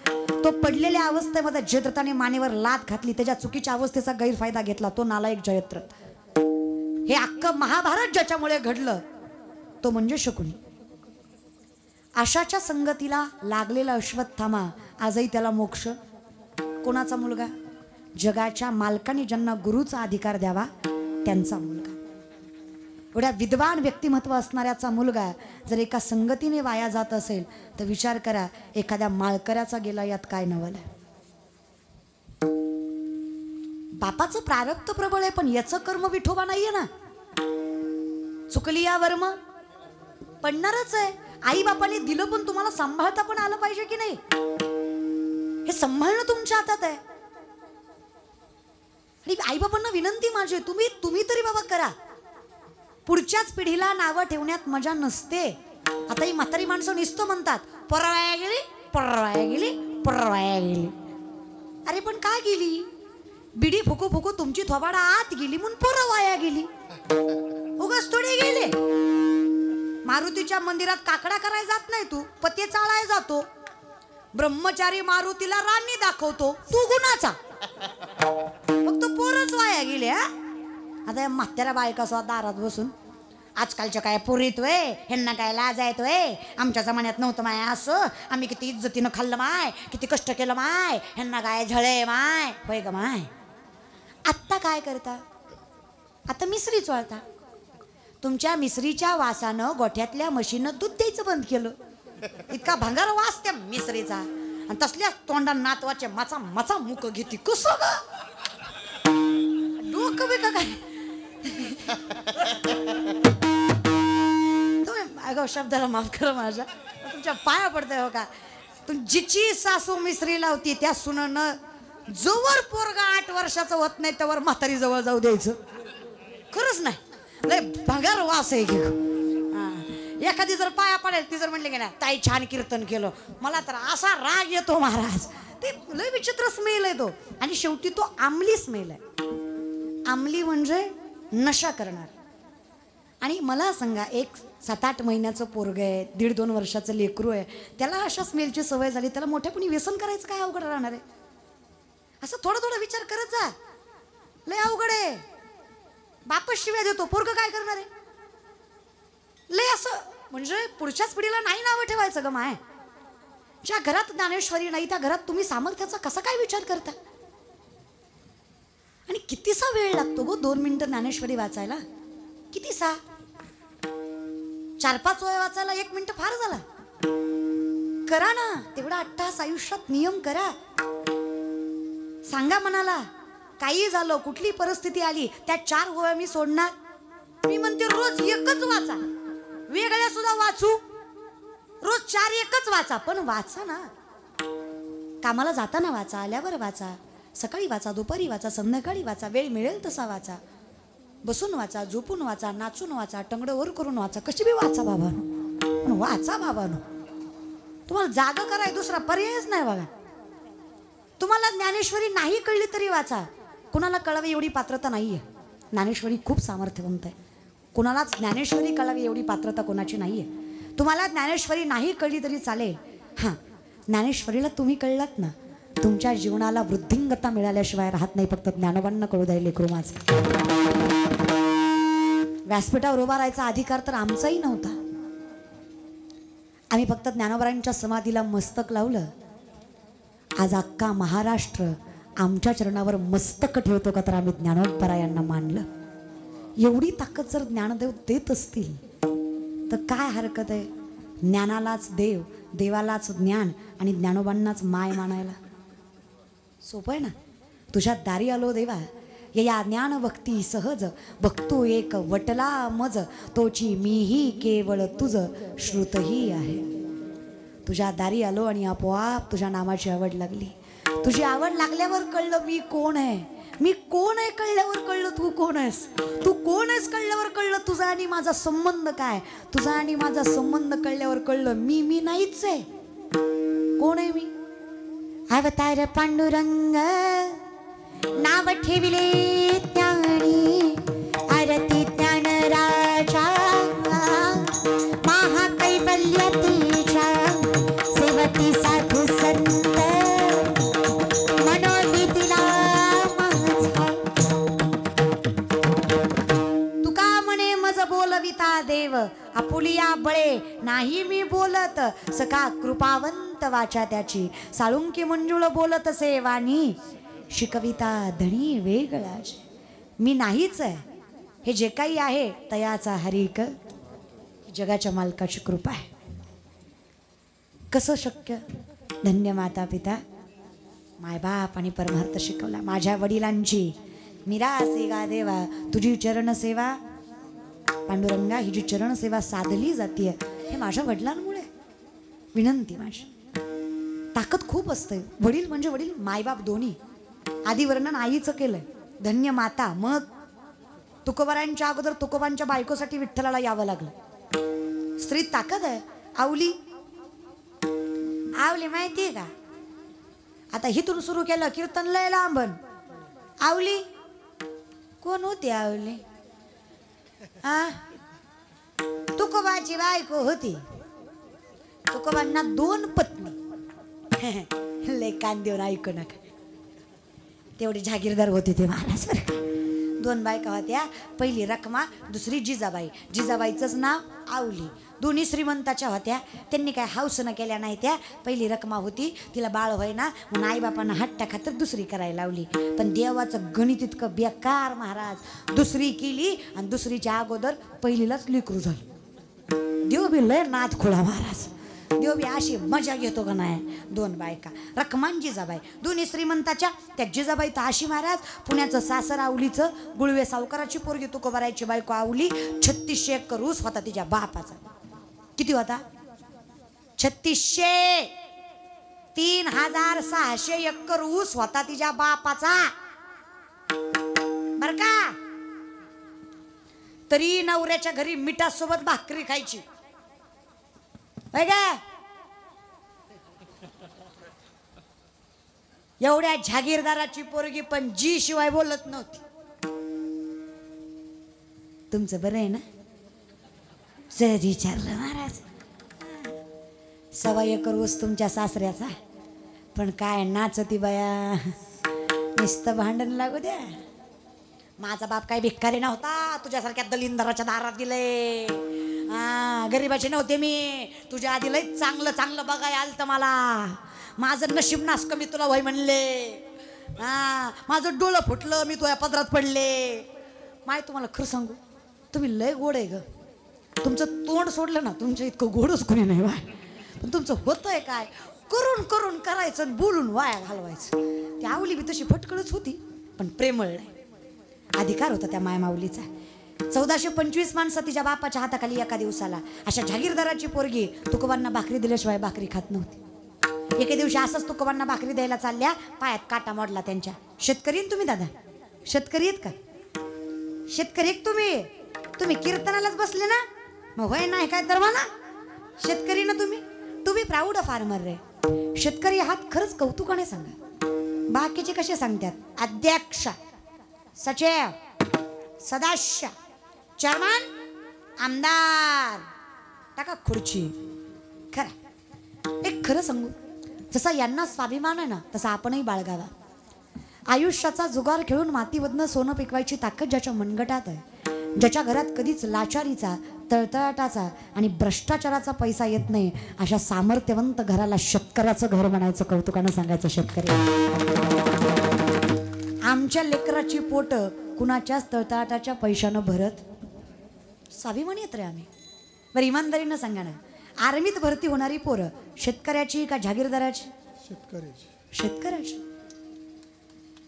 तो पडलेल्या अवस्थेमध्ये जयद्रथाने मानेवर लात घातली. त्याच्या चुकीच्या अवस्थेचा गैरफायदा घेतला तो नालायक जयद्रथ. हे अख्खं महाभारत ज्याच्यामुळे घडलं तो म्हणजे शकुनी. अशाच्या संगतीला लागलेला अश्वत्थामा आजही त्याला मोक्ष. कोणाचा मुलगा? जगाच्या मालकाने ज्यांना गुरुचा अधिकार द्यावा त्यांचा मुलगा. एवढ्या विद्वान व्यक्तिमत्व असणाऱ्याचा मुलगा जर एका संगतीने वाया जात असेल तर विचार करा एखाद्या माळकऱ्याचा गेला यात काय नवल आहे. बापाचं प्रारब्ध प्रबळ आहे पण याचं कर्म विठोबा नाहीये ना. चुकली या वर्म पडणारच आहे. आई बापाने दिलं पण तुम्हाला सांभाळता पण आलं पाहिजे की नाही. हे सांभाळणं तुमच्या हातात आहे. आणि आई बाबांना विनंती माझी तुम्ही तरी बाबा करा. पुढच्याच पिढीला नावं ठेवण्यात मजा नसते. आता ही म्हातारी माणसं निसतो म्हणतात परवाया गेली परवाया गेली परवाया गेली. अरे पण का गेली? बिडी फुकू फुकू तुमची थोबाडा आत गेली म्हणून परवाया गेली. उगाच थोडे गेले. मारुतीच्या मंदिरात काकडा करायला जात नाही तू, पते चाळाय जातो. ब्रह्मचारी मारुतीला राणी दाखवतो, तू गुणाचा. फक्त पोरच वाया गेले. आता या म्हाताऱ्या बायका सुद्धा दारात बसून आजकालच्या काय पोरीत वय ह्यांना काय लाज आहेत वय. आमच्या जमान्यात नव्हतं माय असं. आम्ही किती इज्जतीनं खाल्लं माय, किती कष्ट केलं माय. ह्यांना काय झळे माय. होय ग माय. आत्ता काय करता? आता मिसरी चोळता. तुमच्या मिसरीच्या वासानं गोठ्यातल्या म्हशीनं दूध द्यायचं बंद केलं. इतका भंगार वास त्या मिसरीचा. आणि तसल्या तोंडा नातवाचे माचा माचा मुक घेते. कसं ग डोकं बिक काय. अगं शब्दाला माफ करा माझ्या, तुमच्या पाया पडतंय हो का. जिची सासू मिसरी लावती त्या सुनानं जोवर पोरगा 8 वर्षाचं होत नाही त्यावर म्हातारी जवळ जाऊ द्यायचं. खरंच नाही लय भंगार वास आहे की. एखादी जर पाया पडेल ती जर म्हणली की नाही ताई छान कीर्तन केलं, मला तर असा राग येतो महाराज. ते लय विचित्र स्मेल आहे तो. आणि शेवटी तो आमली स्मेल आहे. आमली म्हणजे नशा करणार. आणि मला सांगा एक 7-8 महिन्याचं पोरग आहे, 1.5-2 वर्षाचं लेकरू आहे, त्याला अशा स्मेलची सवय झाली, त्याला मोठ्यापणी व्यसन करायचं काय अवघड राहणार आहे. असं थोडा थोडा विचार करत जा. लय अवघड आहे. बापच शिव्या देतो, पोरग काय करणार आहे. लय असं म्हणजे पुढच्याच पिढीला नाही नावं ठेवायचं ग माय. ज्या घरात ज्ञानेश्वरी नाही त्या घरात तुम्ही सामर्थ्याचा कसा काय विचार करता. आणि कितीसा वेळ लागतो गो 2 मिनिटं ज्ञानेश्वरी वाचायला. कितीसा 4-5 वेळ वाचायला 1 मिनिट फार झाला. करा ना तेवढा 8 तास आयुष्यात नियम करा. सांगा मनाला काही झालं कुठली परिस्थिती आली त्या 4 ओव्या मी सोडणार. मी म्हणते रोज एकच वाचा. वेगळ्या सुद्धा वाचू. रोज 4 एकच वाचा पण वाचा ना. कामाला जाताना वाचा, आल्यावर वाचा, सकाळी वाचा, दुपारी वाचा, संध्याकाळी वाचा, वेळ मिळेल तसा वाचा. बसून वाचा, झोपून वाचा, नाचून वाचा, टंगडं वर करून वाचा, कशी बी वाचा बाबानो. पण वाचा बाबानो. तुम्हाला जागा कराय दुसरा पर्यायच नाही बघा. तुम्हाला ज्ञानेश्वरी नाही कळली तरी वाचा. कुणाला कळावी एवढी पात्रता नाहीये. ज्ञानेश्वरी खूप सामर्थ्यवंत आहे. कुणालाच ज्ञानेश्वरी कळावी एवढी पात्रता कोणाची नाहीये. तुम्हाला ज्ञानेश्वरी नाही कळली तरी चालेल. हां ज्ञानेश्वरीला तुम्ही कळलात ना तुमच्या जीवनाला वृद्धिंगता मिळाल्याशिवाय राहत नाही. फक्त ज्ञानोबांना कळू द्यायला लेकरू माझं. व्यासपीठावर उभा राहायचा अधिकार तर आमचाही नव्हता. आम्ही फक्त ज्ञानोबांच्या समाधीला मस्तक लावलं. आज अख्खा महाराष्ट्र आमच्या चरणावर मस्तक ठेवतो का तर आम्ही ज्ञानोबरायांना मानलं. एवढी ताकद जर ज्ञानदेव देत असतील तर काय हरकत आहे. ज्ञानालाच देव, देवालाच ज्ञान आणि ज्ञानोबांनाच माय मानायला. सोपं आहे ना. तुझ्या दारी आलो देवा या ज्ञान भक्ती सहज भक्तो एक वटला मज तोची मीही केवळ तुझ श्रुतही आहे. तुझ्या दारी आलो आणि आपोआप तुझ्या नामाची आवड लागली. तुझी आवड लागल्यावर कळलं मी कोण आहे. मी कोण आहे कळल्यावर कळलं तू कोण आहेस. तू कोण आहेस कळल्यावर कळलं तुझा आणि माझा संबंध काय. तुझा आणि माझा संबंध कळल्यावर कळलं मी नाहीच आहे. कोण आहे मी. अवतार पांडुरंग नाव ठेविले ज्ञानी आरती ज्ञान राजा महाकैवल्यातीच्या सेवती साधू संत मनोविधीला माझा तुका म्हणे मज बोलविता देव आपुलिया बळे नाही मी बोलत सका कृपावंत वाचा त्याची साळुंकी मंजुळ बोलत सेवानी शिकविता धणी वेगळाच मी नाहीच आहे हे जे काही आहे तयाचा हरिक जगाच्या मालकाची कृपा आहे. कसं शक्य? धन्य माता पिता मायबाप आणि परमार्थ शिकवला माझ्या वडिलांची मिरासे गा देवा तुझी चरण सेवा पांडुरंगा ही जी चरण सेवा साधली जाते हे माझ्या वडिलांमुळे. विनंती माझी ताकद खूप असते. वडील म्हणजे वडील मायबाप दोन्ही. आधी वर्णन आईचं केलंय. धन्य माता. मग तुकोबारांच्या अगोदर तुकोबांच्या बायकोसाठी विठ्ठलाला यावं लागलं. स्त्री ताकद आहे. आवली आवली माहितीये का? आता हिथून सुरू केलं कीर्तन लय लांबन. आवली कोण होती? आवली तुकोबाची बायको होती. तुकोबांना 2 पत्नी. लय कान देऊन ऐकू नका. तेवढे जागीरदार होते ते महाराज. 2 बायका होत्या. पहिली रखमा दुसरी जिजाबाई. जिजाबाईचंच नाव आवली. दोन्ही श्रीमंताच्या होत्या. त्यांनी काय हौस न केल्या नाही. त्या पहिली रखमा होती तिला बाळ होय ना म्हणून आईबापांना हट्टा खातर दुसरी करायला लावली. पण देवाचं गणित इतकं बेकार महाराज. दुसरी केली आणि दुसरीच्या अगोदर पहिलीलाच लेकरू झालं. देव बी लय नाद खुळा महाराज. देव बी अशी मजा घेतो का नाही. 2 बायका रखमान जिजाबाई दोन्ही श्रीमंताच्या. त्या जिजाबाई तर अशी महाराज पुण्याचं सासर आवलीचं गुळवे सावकाराची पोरगी तुकोबारायची बायको आवली. 3600 एकर ऊस होता तिच्या बापाचा. किती होता? 3600. 3600 एकर ऊस होता तिच्या बापाचा बर का. तरी नवऱ्याच्या घरी मिठासोबत भाकरी खायची. एवढ्या जागीरदाराची पोरगी पण जी शिवाय बोलत नव्हती. तुमचं बरं आहे ना? सहज विचारलं महाराज. 1.25 एकर ऊस तुमच्या सासऱ्याचा. पण काय नाचती बाया. नुसतं भांडण लागू द्या. माझा बाप काय भिकारी नव्हता तुझ्यासारख्या दलिंदराच्या दारात दिले. गरीबाचे नव्हते मी. तुझ्या आधी लय चांगलं चांगलं बघाय आलतं मला. माझं नशीब नास कमी तुला वय म्हणले. माझं डोळं फुटलं मी तुझ्या पदरात पडले. माय तुम्हाला खरं सांगू तुम्ही लय गोड आहे ग. तुमचं तोंड सोडलं ना तुमच्या इतकं गोडच कोणी नाही बाय. पण तुमचं होतंय काय करून करून करायचं आणि बोलून वाया घालवायचं. ती आवली बी तशी फटकळच होती पण प्रेमळ नाही. अधिकार होता त्या मायमाऊलीचा. 1425 माणसं तिच्या बापाच्या हाताखाली एका दिवसाला. अशा जागीरदाराची पोरगी तुकोबांना भाकरी दिल्याशिवाय भाकरी खात नव्हती. एके दिवशी असंच तुकोबांना भाकरी द्यायला चालल्या. पायात काटा मोडला त्यांच्या. शेतकरी तुम्ही दादा? शेतकरी आहेत का? शेतकरी तुम्ही? तुम्ही कीर्तनालाच बसले ना मग होय नाही काय तर म्हणा. शेतकरी ना तुम्ही? तुम्ही प्राऊड फार्मर रे. शेतकरी आहात खरंच कौतुकाने सांगा. बाकीचे कसे सांगतात? अध्यक्ष, सचिव, सदस्य, चेअरमन, आमदार टाका खुर्ची. खरं एक खरं सांगू जसा यांना स्वाभिमान आहे ना तसा आपणही बाळगावा. आयुष्याचा जुगार खेळून मातीमधनं सोनं पिकवायची ताकद ज्याच्या मनगटात आहे. ज्याच्या घरात कधीच लाचारीचा तळतळाटाचा आणि भ्रष्टाचाराचा पैसा येत नाही अशा सामर्थ्यवंत घराला शेतकऱ्याचं घर म्हणायचं. कौतुकानं सांगायचं शेतकरी. आमच्या लेकराची पोट कुणाच्याच तळतळाटाच्या पैशानं भरत. स्वाभिमानी येत रे आम्ही. बरं इमानदारीनं सांगा ना आर्मीत भरती होणारी पोरं शेतकऱ्याची का जागीरदाराची? शेतकऱ्याची. शेतकऱ्याची.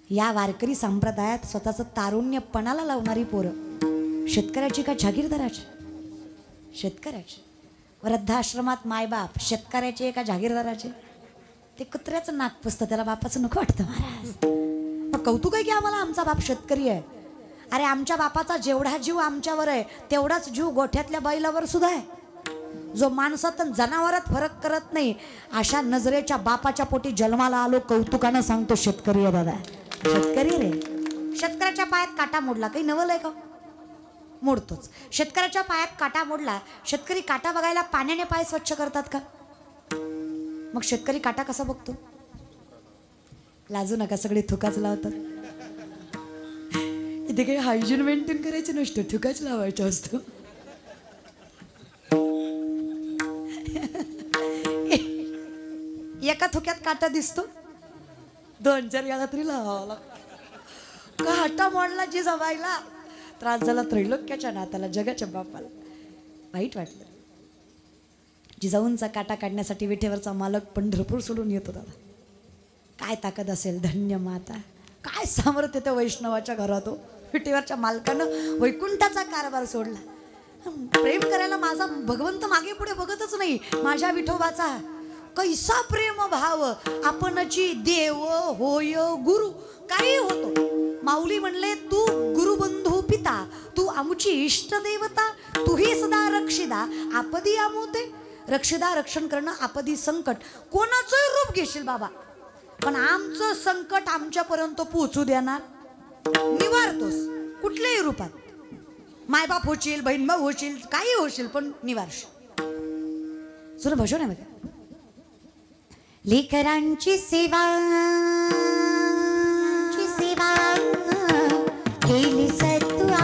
या वारकरी संप्रदायात स्वतःचं तारुण्य पणाला लावणारी पोरं शेतकऱ्याची का जागीरदाराची? शेतकऱ्याची. वृद्धाश्रमात मायबाप शेतकऱ्याचे का जागीरदाराचे? ते कुत्र्याचं नाक पुसतं त्याला बापाचं नको वाटतं महाराज. मग कौतुक आहे की आम्हाला आमचा बाप शेतकरी आहे. अरे आमच्या बापाचा जेवढा जीव आमच्यावर आहे तेवढाच जीव गोठ्यातल्या बैलावर सुद्धा आहे. जो माणसात आणि जनावरात फरक करत नाही, अशा नजरेच्या बापाच्या पोटी जन्माला आलो, कौतुकानं सांगतो शेतकरी आहे दादा, शेतकरी रे. शेतकऱ्याच्या पायात काटा मोडला, काही नवल आहे का? मोडतोच. शेतकऱ्याच्या पायात काटा मोडला, शेतकरी काटा बघायला पाण्याने पाय स्वच्छ करतात का? मग शेतकरी काटा कसा बघतो? लाजू नका, सगळे थुकाच लावतात. इथे काही हायजीन मेंटेन करायचं नसतं, थुकाच लावायचं असतं. एका थुक्यात काटा दिसतो, 2-4 वेळा तरी लावावा लागतो. काटा मोडला जी जवायला, त्रास झाला त्रैलोक्याच्या नाताला, जगाच्या बापाला. वाईट वाटलं. जिजाऊंचा काटा काढण्यासाठी विठेवरचा मालक पंढरपूर सोडून येतो दादा. काय ताकद असेल, धन्य माता, काय सामर्थ्य त्या वैष्णवाच्या घरात हो. विठेवरच्या मालकानं वैकुंठाचा कारभार सोडला. प्रेम करायला माझा भगवंत मागे पुढे बघतच नाही. माझ्या विठोबाचा कैसा प्रेम भाव, आपणची देव होय गुरु, काही होतो. माऊली म्हणले, तू गुरुबंधू पिता, तू आमची इष्ट देवता, तूही सदा रक्षिदा, आपदी आमोते. रक्षिदा, रक्षण करणं, आपदी संकट. कोणाचंही रूप घेशील बाबा, पण आमचं संकट आमच्यापर्यंत पोहोचू देणार, निवारतोस कुठल्याही रूपात. मायबाप होशील, बहीण भाऊ होशील, काही होशील, पण निवारश. सुरू भजन आहे बघा. लेकरांची सेवा केली सत्वा,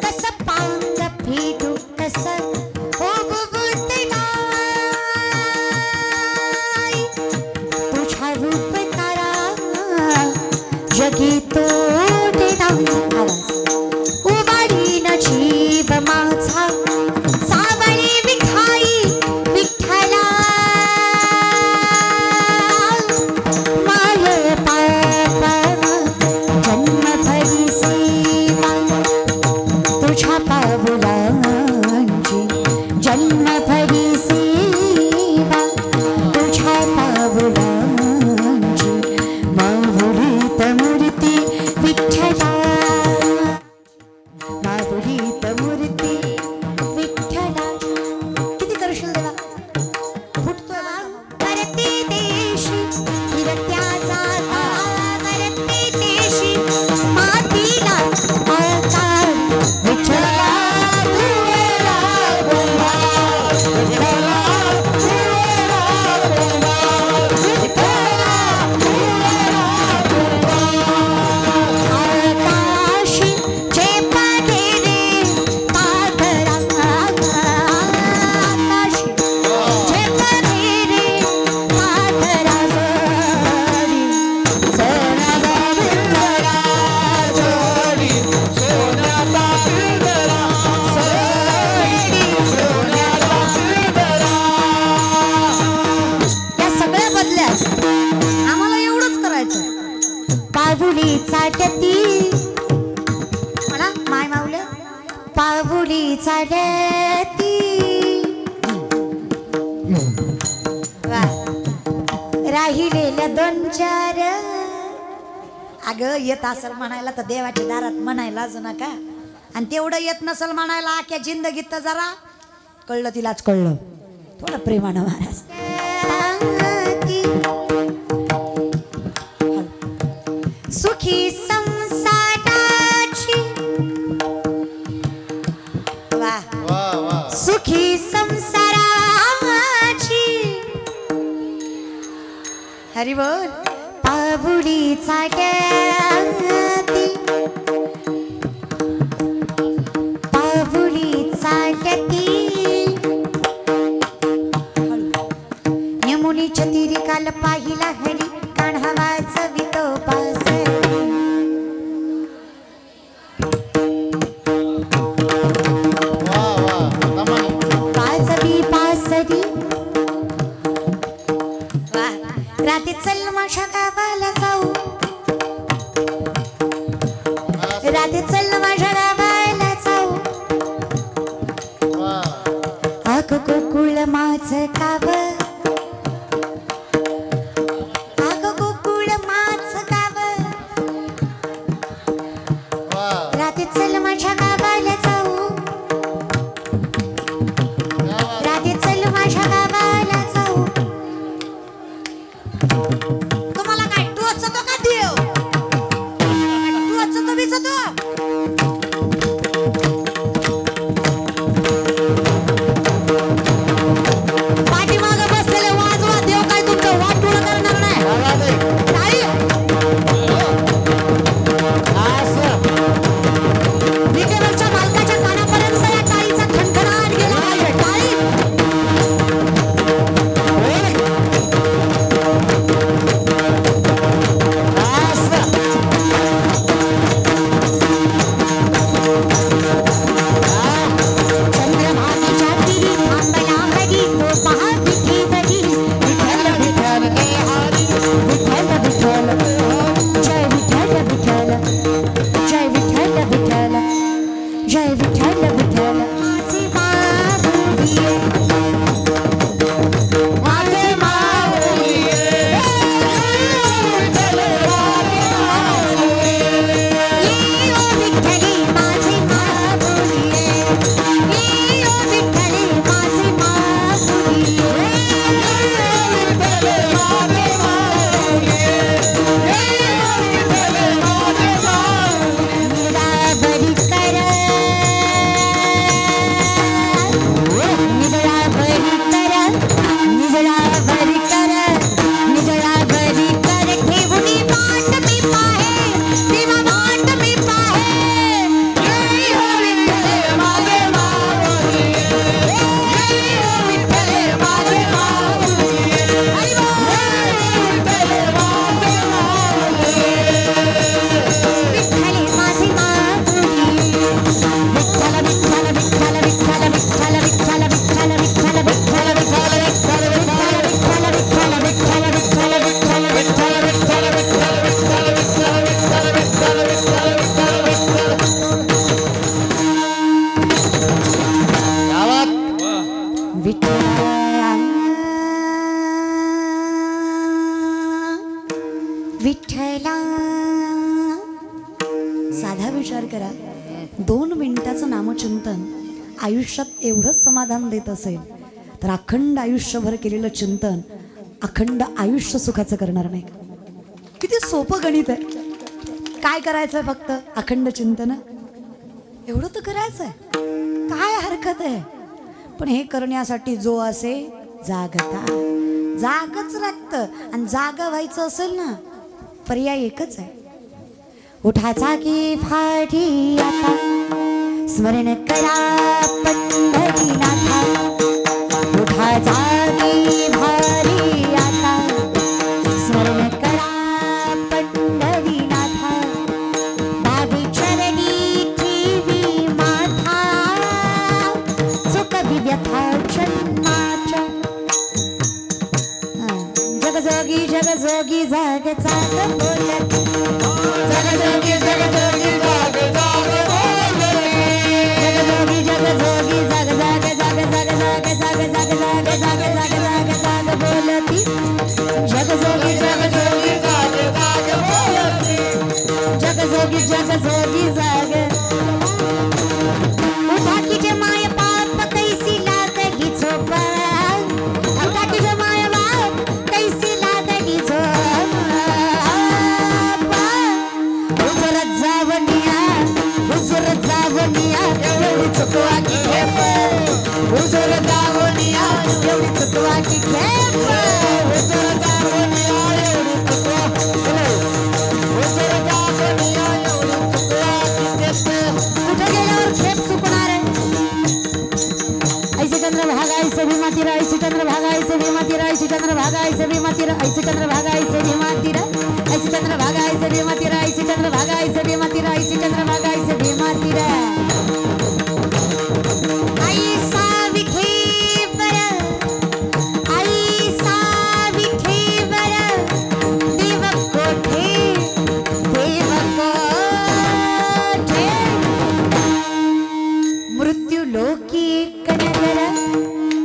कस पांग फेडू कस तुझ्या रूप करा जगी तोडे उबाडी न जीव माझा सावळी विखाई विठ्ठला माय पापा जन्मभरी सेवा तुझ्या पावलांची जन्मभरी सेवा तुझ्या पावलांची माऊलीत मूर्ती विठ्ठला माऊलीत मूर्ती विठ्ठला. किती करशील देवा, फुटतोय करते देशी विरत्याचा करते देशी मातीला आकार विठ्ठला तुवेला गोंबा विठ्ठला तुवेला गोंबा विठ्ठला तुवेला गोंबा. आकाशी चेपा दे रे पाखरा, आकाशी चेपा दे रे पाखरा जोडी, सोन्याचा पिंजरा जोडी, सोन्याचा पिंजरा जोडी, सोन्याचा पिंजरा. या सगळ्या बदल्यात आम्हाला एवढंच करायचं. पाहुली चाटती म्हणा, माय माऊल्या पाहुली चाटती. वा, राहिलेल्या 2-4 अगं येत असेल म्हणायला तर देवाच्या दारात म्हणायला लाजू नका. आणि तेवढं येत नसेल म्हणायला आख्या जिंदगीत तर जरा कळलं, तिलाच कळलं. थोडं प्रेमानं महाराज. सुखी संसाराची वा सुखी संसाराची हरी बोल. पाहुली चाटती पाहुली चाटती यमुनीच्या तीरी काल पाहिला हरी काढावाच वितोपास. रात्री चल माझ्या गावाला जाऊ, रात्री चल माझ्या गावाला जाऊ. अग गोकुळ माझं गाव, अग गोकुळ माझं गाव. रात्री चल माझ्या गावाला जाऊ. विचार करा, 2 मिनिटाचं नामचिंतन आयुष्यात एवढंच समाधान देत असेल तर अखंड आयुष्यभर केलेलं चिंतन अखंड आयुष्य सुखाचं करणार नाही. किती सोपं गणित आहे. काय करायचंय? फक्त अखंड चिंतन, एवढं तर करायचंय. काय हरकत आहे? पण हे करण्यासाठी जो असे जागता, जागच लागतं. आणि जागा व्हायचं असेल ना, पर्याय एकच आहे. उठाचा की फाटी आता स्मरण करा पंढरीनाथा. उठाचा की भारी आता स्मरण करा पंढरीनाथा. बाबी चरणी ठेवी माथा चुक व्यथा जन्माच्या. जगजोगी जगजोगी जाग जाग बोलत. जगजोगी जगजोगी जाग जाग बोलत. जगजोगी जगजोगी जाग जाग जाग जाग जाग जाग जाग जाग जाग जाग जाग जाग बोलती. जगजोगी जगजोगी जाग जाग बोलती. जगजोगी जगजोगी जाग. उठा की जे माय पाप कैसी लागली झोप. उठा की जे माय बाप कैसी लागली झोप. हुजूर जावनिया हुजूर जावनिया एवढी चुकवा की खेप. हुजूर जावनिया एवढी चुकवा की खेप. हुजूर जावनिया एवढी चुकवा. हुजूर जावनिया एवढी चुकवा की खेप. कुठे गेल्यावर खेप चुकणार आहे? ऐसे चंद्र भागा ऐसे भीमा तीरा. ऐसे चंद्र भागा ऐसे भीमा तीरा. ऐसे चंद्र भागा ऐसे भीमा तीरा. ऐसे चंद्र भागा ऐसे भीमा तीरा. ऐसे चंद्र भागा ऐसे भीमा तीरा. ऐसे चंद्र भागा ऐसे भीमा तीरा. ऐसे चंद्र भागा ऐसे भीमा तीरा. ऐसा विठेवर ऐसा विठेवर देव कोठे देव कोठे. मृत्यू लोकी कणगर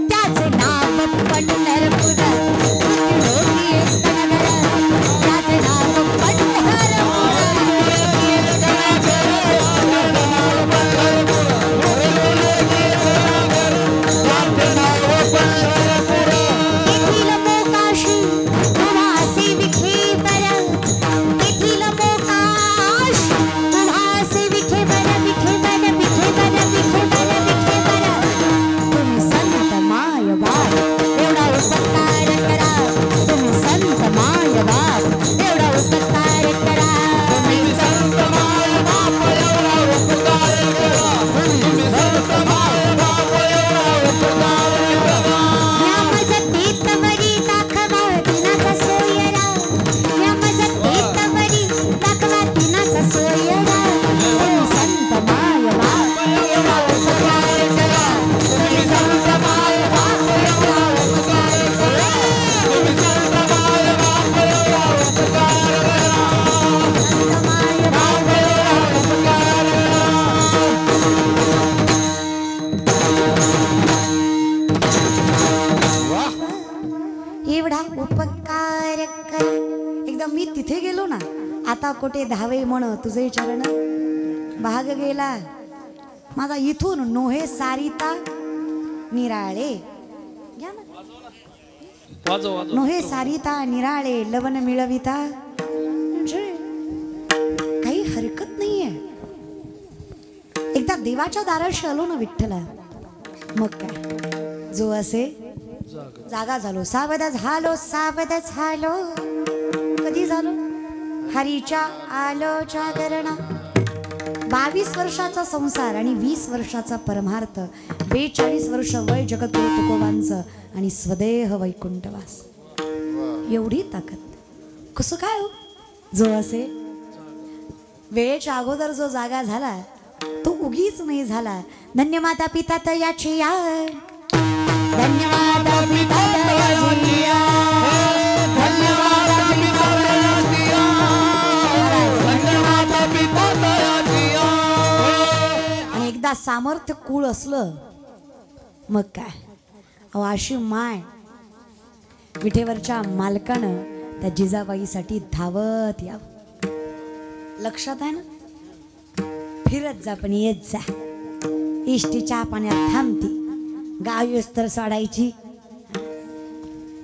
त्याचे नाव पंढरपूर. मृत्यू लोकी कणगर त्याचे नाव पंढरपूर. तेथील मोकाशी उभासे विठेवर. तेथील मोकाश उभासे विठेवर. विठेवर विठेवर विठेवर विठेवर. तुम्ही संत माय बाप एवढा उपकार करा. तुम्ही संत माय बाप एवढा उपकार करा. तुम्ही संत माय बाप एवढा उपकार करा. तुम्ही संत माय बाप एवढा उपकार करा. या मजतेतवरी दाखवा दिनाचा सोयरा. या मजतेतवरी दाखवा दिनाचा सोयरा. तुम्ही संत माय बाप एवढा उपकार करा. तुम्ही संत माय बाप एवढा उपकार करा. तुम्ही संत माय बाप एवढा उपकार करा. संत माय बाप एवढा उपकार करा. एवढा उपकार कर. एकदा मी तिथे गेलो ना, आता कोठे धावे म्हण तुझे चरण. भाग गेला माझा इथून नोहे सारिता निराळे. घ्या ना. वाजव वाजव. नोहे सारिता निराळे लवण मिळविता. म्हणजे काही हरकत नाहीये. एकदा देवाच्या दाराशी आलो ना विठ्ठला, मग काय जो असे जागा झालो. सावध झालो सावध झालो. कधी झालो? हरीच्या आलो जागरणा. 22 वर्षाचा संसार आणि 20 वर्षाचा परमार्थ. 42 वर्ष वय जगद्गुरु तुकोबांचं आणि स्वदेह वैकुंठवास. एवढी ताकद कसं काय हो? जो असे वेळेच्या अगोदर जो जागा झाला तो उगीच नाही झाला. धन्य माता पिता तयाची या. धन्य माता पिता तयाची या. धन्य माता पिता तयाची या. धन्य माता पिता तयाची या. आणि एकदा सामर्थ्य कुळ असलं मग काय. अहो अशी माय विठेवरच्या मालकानं त्या जिजाबाईसाठी धावत यावं. लक्षात आहे ना? फिरत जा पण येत जा. इष्टी चहा पाण्यात थांबती, गाव येस तर सोडायची.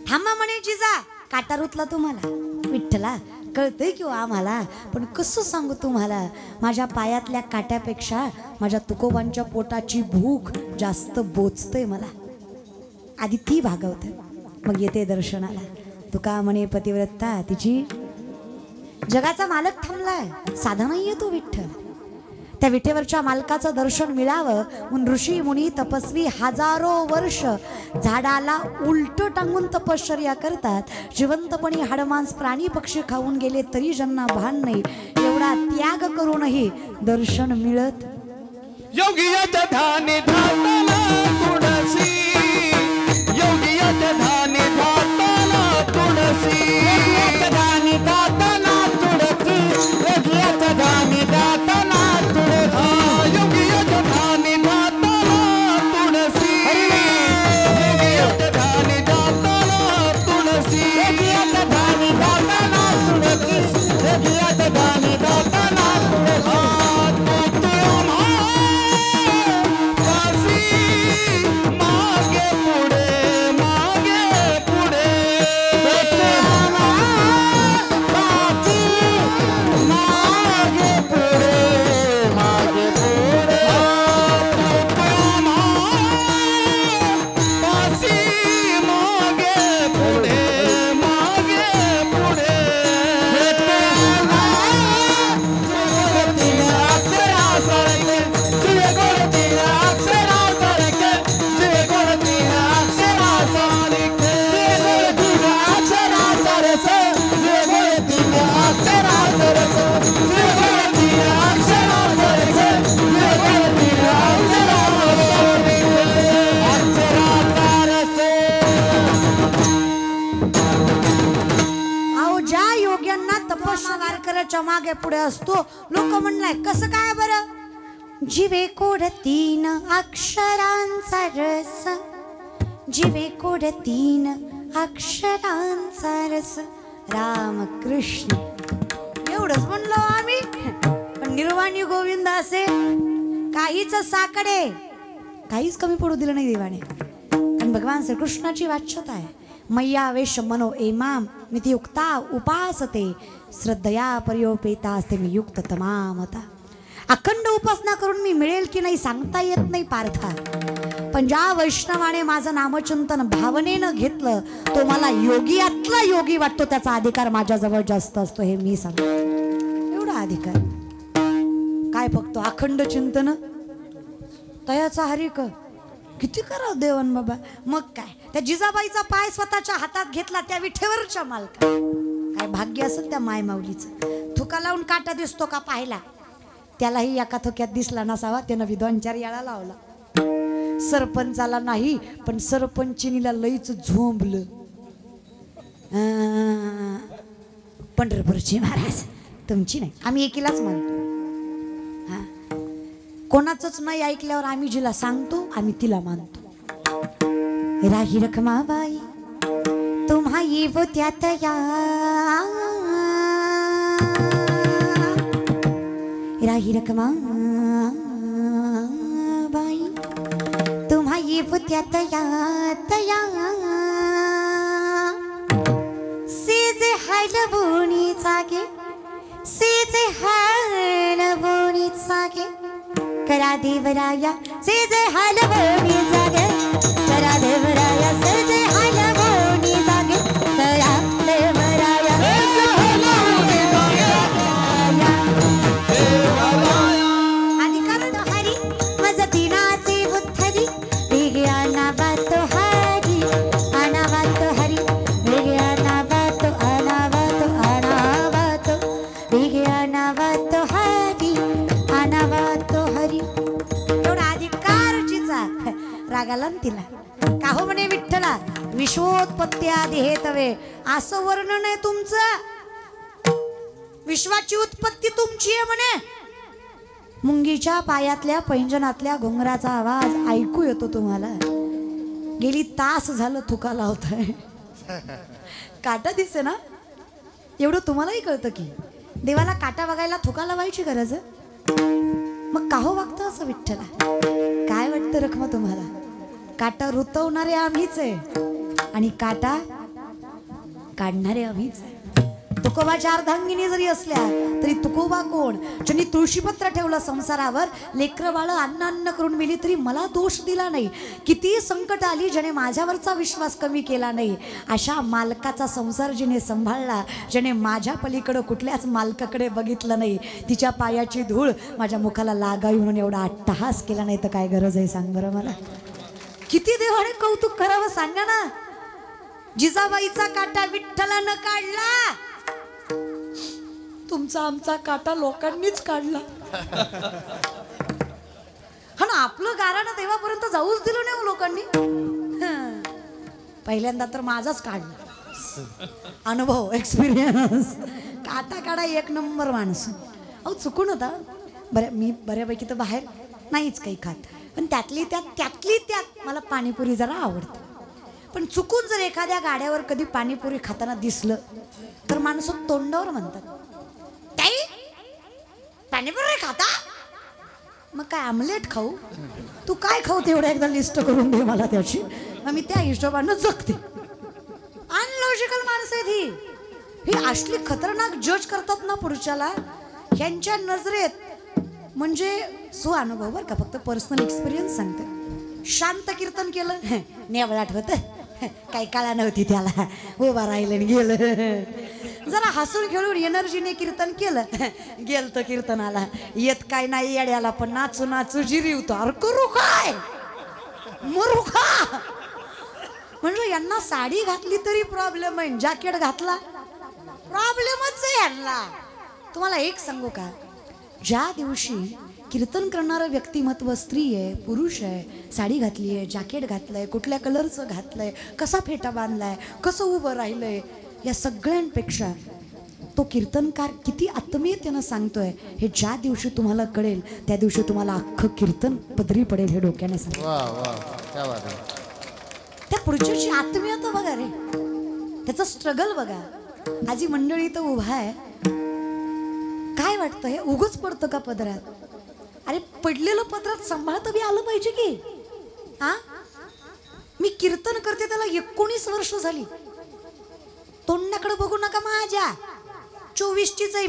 थांबा म्हणे जिजा, काटा रुतला तुम्हाला. विठ्ठला कळतंय किंवा आम्हाला, पण कसं सांगू तुम्हाला, माझ्या पायातल्या काट्यापेक्षा माझ्या तुकोबांच्या पोटाची भूक जास्त बोचतय मला. आधी ती भागवते, मग येते दर्शनाला. तुका म्हणे पतिव्रता तिची जगाचा मालक थांबलाय, साधा नाहीये तो विठ्ठल. त्या विठेवरच्या मालकाचं दर्शन मिळावं म्हणून ऋषी मुनी तपस्वी हजारो वर्ष झाडाला उलट टांगून तपश्चर्या करतात. जिवंतपणी हाडमांस प्राणी पक्षी खाऊन गेले तरी ज्यांना भान नाही, एवढा त्याग करूनही दर्शन मिळत. योगियाच्या धाने धाताला तुळसी, योगियाच्या धाने धाताला तुळसी, योगियाच्या धाने धाताला तुळसी, योगियाच्या धाने धाताला तुळसी, योगियाच्या धाने धाताला तुळसी, योगियाच्या धाने धाताला तुळसी, योगियाच्या धाने धाताला तुळसी, योगियाच्या धाने धाताला तुळसी. मागे पुढे मागे पुढे मागे पुढे मागे पुढे पासी मागे पुढे मागे पुढे अक्षरा सारखे तपश्चर्या मागे पुढे असतो. लोक म्हणलाय कसं काय बरं. जीवे कोड 3 अक्षरांचा रस, जीवे कोड 3 अक्षरांचा रस, रामकृष्ण. एवढंच म्हणलो आम्ही, पण निर्वाणी गोविंद असे काहीच साकडे काहीच कमी पडू दिलं नाही देवाने. आणि भगवान श्रीकृष्णाची वाच्यता आहे. मैया वेश मनो एमाम नित्युक्ता उपासते, श्रद्धया पर्योपेता असते मी युक्त तमामता. अखंड उपासना करून मी मिळेल की नाही सांगता येत नाही पार्था, पण ज्या वैष्णवाने माझं नामचिंतन भावनेनं घेतलं तो मला योगियातला योगी वाटतो. त्याचा अधिकार माझ्याजवळ जास्त असतो हे मी सांगतो. एवढा अधिकार काय फक्त अखंड चिंतन तयाचा हरिक किती करावं देवन बाबा. मग काय त्या जिजाबाईचा पाय स्वतःच्या हातात घेतला त्या विठेवरच्या मालका. काय भाग्य असत त्या माय माऊलीचं. थुका लावून काटा दिसतो का पाहिला, त्यालाही एका थोक्यात दिसला नसावा. त्यानं विद्वांचार याळा लावला. सरपंचाला नाही पण सरपंचिनीला लईच झोंबलं. पंढरपूरची महाराज तुमची नाही, आम्ही एकीलाच मानतो. हा, कोणाचंच नाही ऐकल्यावर आम्ही जिला सांगतो आम्ही तिला मानतो. राही रखमाबाई तुम्हा येव त्यात या, राही रखमाबाई तुम्हा येव त्यात या, सेजे हलवणी जागे, सेजे हलवणी जागे, करा देवराया सेजे हलवणी जागे, करा देवराया सेजे हलवणी जागे, करा देवराया अधिकार तो हरी मज दिनाचे बुद्धरी, वेगळा नावा तो हरी अनावा तो हरी, वेगळा नावा तो अनावा तो अनावा तो, वेगळा नावा तो हरी अनावा तो हरी. एवढा अधिकार जिचा रागाला तिला का हो म्हणे विठ्ठला विश्वोत्पत्ती आधी हे तवे. असं वर्णन आहे तुमचं. विश्वाची उत्पत्ती तुमची आहे म्हणे. मुंगीच्या पायातल्या पैंजनातल्या घोंगराचा आवाज ऐकू येतो तुम्हाला. गेली तास झालं थुका लावताय, काटा दिसे ना. एवढं तुम्हालाही कळतं की देवाला काटा बघायला थुका लावायची गरज आहे. मग काहो वागतं असं विठ्ठला? काय वाटतं रखमा तुम्हाला? काटा रुतवणारे आम्हीच आहे आणि काटा काढणारे आम्हीच आहे. तुकोबाच्या अर्धांगिनी जरी असल्या तरी तुकोबा कोण? ज्यांनी तुळशीपत्र ठेवलं संसारावर, लेकरं बाळ अन्न अन्न करून मिली तरी मला दोष दिला नाही. किती संकट आली ज्याने माझ्यावरचा विश्वास कमी केला नाही, अशा मालकाचा संसार जिने सांभाळला, ज्याने माझ्या पलीकडं कुठल्याच मालकाकडे बघितलं नाही, तिच्या पायाची धूळ माझ्या मुखाला लागावी म्हणून एवढा अट्टहास केला नाही तर काय गरज आहे सांग बरं मला? किती देवाने कौतुक करावं सांगा ना. जिजाबाईचा काटा विठ्ठलानं काढला, तुमचा आमचा काटा लोकांनीच काढला. हा ना, आपलं गाराणं देवापर्यंत जाऊच दिलं नाही लोकांनी. पहिल्यांदा तर माझाच काढला. अनुभव, एक्सपिरियन्स. काटा काढा एक नंबर माणूस. अहो चुकून होता मी बऱ्यापैकी तर बाहेर नाहीच काही खात, पण त्यातली त्यात मला पाणीपुरी जरा आवडते. पण चुकून जर एखाद्या गाड्यावर कधी पाणीपुरी खाताना दिसलं तर माणसं तोंडावर म्हणतात, ताई पाणीपुरी खाता? मग काय आमलेट खाऊ? तू काय खाऊ तेवढं एकदा लिस्ट करून दे मला त्याची, मग मी त्या हिशोबानं जगते. अनलॉजिकल माणसं आहेत ही असली खतरनाक जज करतात ना पुरुषाला. ह्यांच्या नजरेत म्हणजे अनुभव बरं का, फक्त पर्सनल एक्सपिरियन्स सांगते. शांत कीर्तन केलं, नेवळाट होतं, काही काळा नव्हती त्याला, उभा राहिलं आणि गेलं. जरा हसून खेळून एनर्जीने कीर्तन केलं, गेलं तर कीर्तनाला. येत काय नाही येड्याला, पण नाचू नाचू जिरी उतार करू काय मरू का. म्हणजे यांना साडी घातली तरी प्रॉब्लेम आहे, जॅकेट घातला प्रॉब्लेमच आहे यांना. तुम्हाला एक सांगू का, ज्या दिवशी कीर्तन करणारं व्यक्तिमत्व स्त्री आहे, पुरुष आहे, साडी घातली आहे, जॅकेट घातलंय, कुठल्या कलरचं घातलंय, कसा फेटा बांधलाय, कसं उभं राहिलंय, या सगळ्यांपेक्षा तो कीर्तनकार किती आत्मीयतेनं सांगतोय हे ज्या दिवशी तुम्हाला कळेल त्या दिवशी तुम्हाला अख्खं कीर्तन पदरी पडेल हे डोक्याने सांग. त्या पुरुषाची आत्मीयता बघा रे, त्याचं स्ट्रगल बघा. आजी मंडळी तर उभा आहे, काय वाटतं हे उगच पडतं का पदरात? अरे पडलेलं पदरात सांभाळता बी आलं पाहिजे की. हा, मी कीर्तन करते त्याला 19 वर्ष झाली. तोंडाकडे बघू नका माझ्या, 24चीच आहे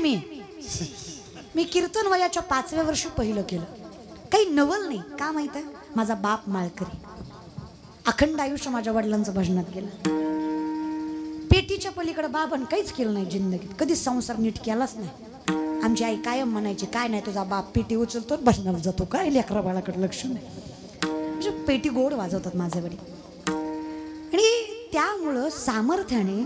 मी कीर्तन वयाच्या 5व्या वर्षी पहिलं केलं. काही नवल नाही का माहित आहे, माझा बाप माळकरी, अखंड आयुष्य माझ्या वडिलांचं भजनात गेलं. पेटीच्या पलीकडे बाबांनी काहीच केलं नाही जिंदगीत, कधी संसार नीट केलाच नाही. आमची आई कायम म्हणायची, काय नाही तुझा बाप पेटी उचलतो भजनाला जातो, काय लेकरा बाळाकडे लक्ष नाही. म्हणजे पेटी गोड वाजवतात माझे वडील. आणि त्यामुळं सामर्थ्याने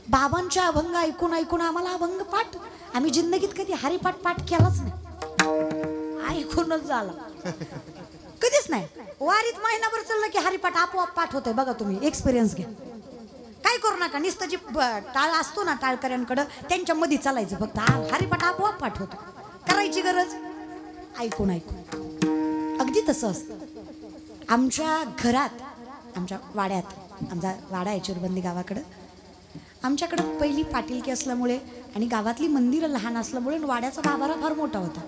बाबांच्या अभंग ऐकून ऐकून आम्हाला अभंग पाठ, आम्ही जिंदगीत कधी हरिपाठ पाठ केलाच नाही, ऐकूनच झाला कधीच नाही. वारीत महिनाभर चाललं की हरिपाठ आपोआप पाठ होतंय. बघा तुम्ही एक्सपिरियन्स घ्या, काय करू नका. नुसतं जी टाळ असतो ना टाळकऱ्यांकडं, त्यांच्या मध्ये चालायचं फक्त, हरिपाठ आपोआप पाठ होतो. करायची गरज ऐकून ऐकून. अगदी तसं असतं आमच्या घरात, आमच्या वाड्यात. आमचा वाडा आहे चिरबंदी गावाकडं. आमच्याकडं पहिली पाटीलकी असल्यामुळे आणि गावातली मंदिरं लहान असल्यामुळे वाड्याचा गाभारा फार मोठा होता,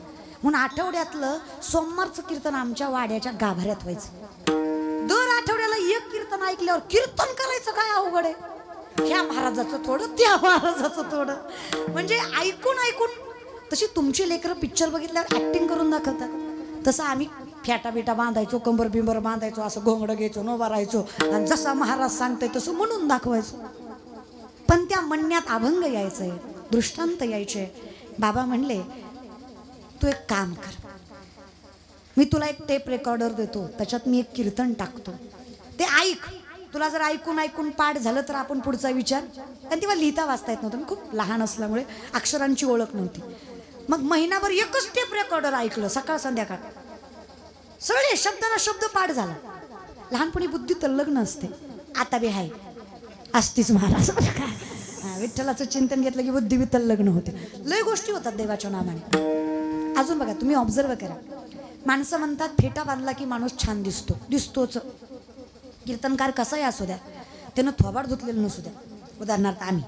म्हणून आठवड्यातलं सोमवारचं कीर्तन आमच्या वाड्याच्या गाभाऱ्यात व्हायचं. दर आठवड्याला एक कीर्तन ऐकल्यावर कीर्तन करायचं काय अवघड आहे. ह्या महाराजाचं थोडं, त्या महाराजाचं थोडं, म्हणजे ऐकून ऐकून. तशी तुमची लेकरं पिक्चर बघितल्यावर ऍक्टिंग करून दाखवतात, तसं आम्ही फेटा बिटा बांधायचो, कंबर बिंबर बांधायचो, असं घोंगडं घ्यायचो, नोबा राहायचो आणि जसा महाराज सांगताय तसं म्हणून दाखवायचो. पण त्या म्हणण्यात अभंग यायचंय, दृष्टांत यायचे. बाबा म्हणले, तू एक काम कर, मी तुला एक टेप रेकॉर्डर देतो, त्याच्यात मी एक कीर्तन टाकतो, ते ऐक. तुला जर ऐकून ऐकून पाठ झालं तर आपण पुढचा विचार. कारण तेव्हा लिहिता वाचता येत नव्हतं, मी खूप लहान असल्यामुळे अक्षरांची ओळख नव्हती. मग महिनाभर एकच टेप रेकॉर्डर ऐकलं, सकाळ संध्याकाळ, सगळे शब्दाला शब्द पाठ झाला. लहानपणी बुद्धी तल्लग्न असते, आता बी आहे, असतीच महाराज. विठ्ठलाचं चिंतन घेतलं की बुद्धी बी तल्लग्न होते. लय गोष्टी होतात देवाच्या नामाने. अजून बघा, तुम्ही ऑब्झर्व करा, माणसं म्हणतात फेटा बांधला की माणूस छान दिसतोच. कीर्तनकार कसाही असू द्या, त्यानं थोबाड धुतलेलं नसू द्या. उदाहरणार्थ आम्ही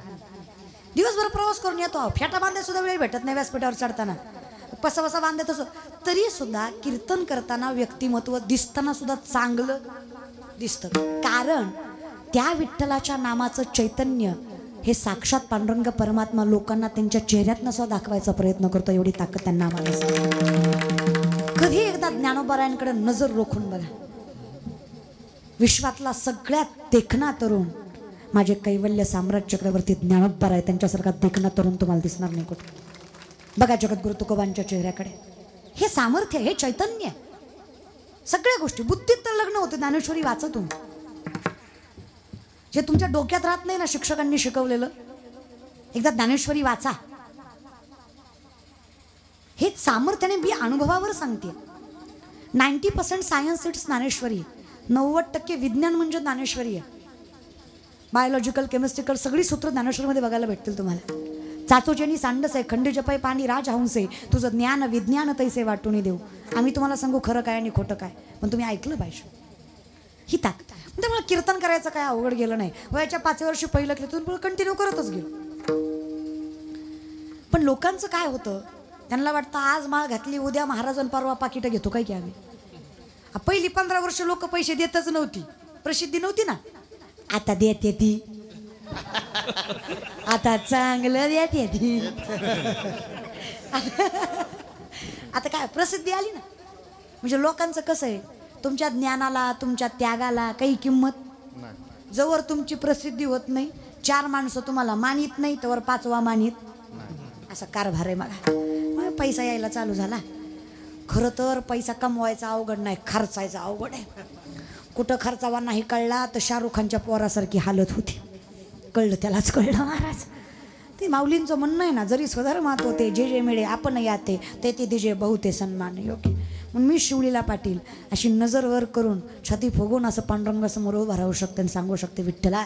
दिवसभर प्रवास करून येतो, फेटा बांधायला सुद्धा वेळ भेटत नाही व्यासपीठावर चढताना. पसापसा बांधत असो तरी सुद्धा कीर्तन करताना व्यक्तिमत्व दिसताना सुद्धा चांगलं दिसतं. कारण त्या विठ्ठलाच्या नामाचं चैतन्य हे साक्षात पांडुरंग परमात्मा लोकांना त्यांच्या चेहऱ्यातनं सुद्धा दाखवायचा प्रयत्न करतो. एवढी ताकद त्यांना आम्हाला. कधी एकदा ज्ञानोबारायांकडे नजर रोखून बघा. विश्वातला सगळ्यात देखणा तरुण माझे कैवल्य साम्राज्य चक्रवर्ती ज्ञानोबाराय त्यांच्यासारखा देखणा तरुण तुम्हाला दिसणार नाही कुठे. बघा जगद्गुरु तुकोबांच्या चेहऱ्याकडे. हे सामर्थ्य, हे चैतन्य, सगळ्या गोष्टी बुद्धीत तर लग्न होते. ज्ञानेश्वरी वाचा तुम्ही. जे तुमच्या डोक्यात राहत नाही ना शिक्षकांनी शिकवलेलं, एकदा ज्ञानेश्वरी वाचा. हे सामर्थ्याने मी अनुभवावर सांगते. 90% सायन्स इट्स ज्ञानेश्वरी, 90% विज्ञान म्हणजे ज्ञानेश्वरी आहे. बायोलॉजिकल, केमिस्ट्रिकल सगळी सूत्र ज्ञानेश्वरीमध्ये बघायला भेटतील तुम्हाला. चाचोचेनी सांडस आहे, खंडजपय पाणी राजहंस आहे, तुझं ज्ञान विज्ञान तैसे वाटून देऊ. आम्ही तुम्हाला सांगू खरं काय आणि खोटं काय, पण तुम्ही ऐकलं पाहिजे. ही ताकद. म्हणजे मला कीर्तन करायचं काय अवघड गेलं नाही. वयाच्या 5 वर्षी पहिलं कीर्तन कंटिन्यू करतच गेलो. पण लोकांचं काय होतं, त्यांना वाटतं आज माळ घातली उद्या महाराज परवा पाकिटं घेतो काय की आम्ही. पहिली 15 वर्ष लोक पैसे देतच नव्हती, प्रसिद्धी नव्हती ना. आता देते ती, आता चांगलं देते ती. आता काय प्रसिद्धी आली ना. म्हणजे लोकांचं कसं आहे, तुमच्या ज्ञानाला तुमच्या त्यागाला काही किंमत. जवळ तुमची प्रसिद्धी होत नाही, 4 माणसं तुम्हाला मानित नाही तर 5वा मानित, असा कारभार आहे. मग पैसा यायला चालू झाला. खरं तर पैसा कमवायचा अवघड नाही, खर्चायचा अवघड आहे. कुठं खर्चावा नाही कळला तर शाहरुख खानच्या पोरासारखी हालत होती. कळलं त्यालाच कळलं महाराज. ते माऊलींचं म्हणणं आहे ना, जरी स्वधर्मात होते जे जे मिळे आपण याते ते ते दिजे बहुते सन्मान योग्य. म्हणून मी शिवलीला पाटील अशी नजर वर करून छाती फुगून असं पांडुरंगासमोर उभा राहू शकते आणि सांगू शकते, विठ्ठला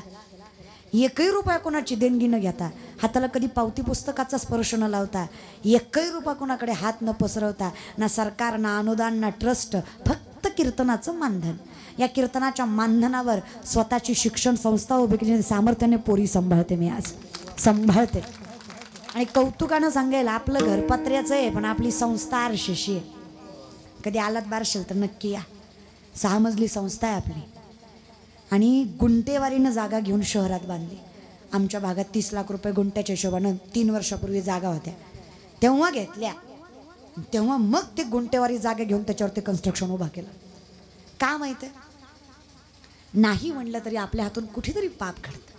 1 रुपया कोणाची देणगी न घेता, हाताला कधी पावती पुस्तकाचा स्पर्श न लावता, 1 रुपया कोणाकडे हात न पसरवता, ना सरकार ना अनुदान ना ट्रस्ट, फक्त कीर्तनाचं मानधन. या कीर्तनाच्या मानधनावर स्वतःची शिक्षण संस्था उभी केली. सामर्थ्याने पोरी सांभाळते मी आज, सांभाळते. आणि कौतुकानं सांगायला आपलं घर पत्र्याचं आहे पण आपली संस्था आरशीशी आहे. कधी आलात बारशेल तर नक्की या. 6 मजली संस्था आहे आपली. आणि गुंटेवारीनं जागा घेऊन शहरात बांधली. आमच्या भागात 30 लाख रुपये गुंट्याच्या हिशोबानं 3 वर्षापूर्वी जागा होत्या, तेव्हा घेतल्या. तेव्हा मग ते गुंटेवारी जागा घेऊन त्याच्यावरती कन्स्ट्रक्शन उभा केलं. का माहिती आहे, नाही म्हणलं तरी आपल्या हातून कुठेतरी पाप घडतं.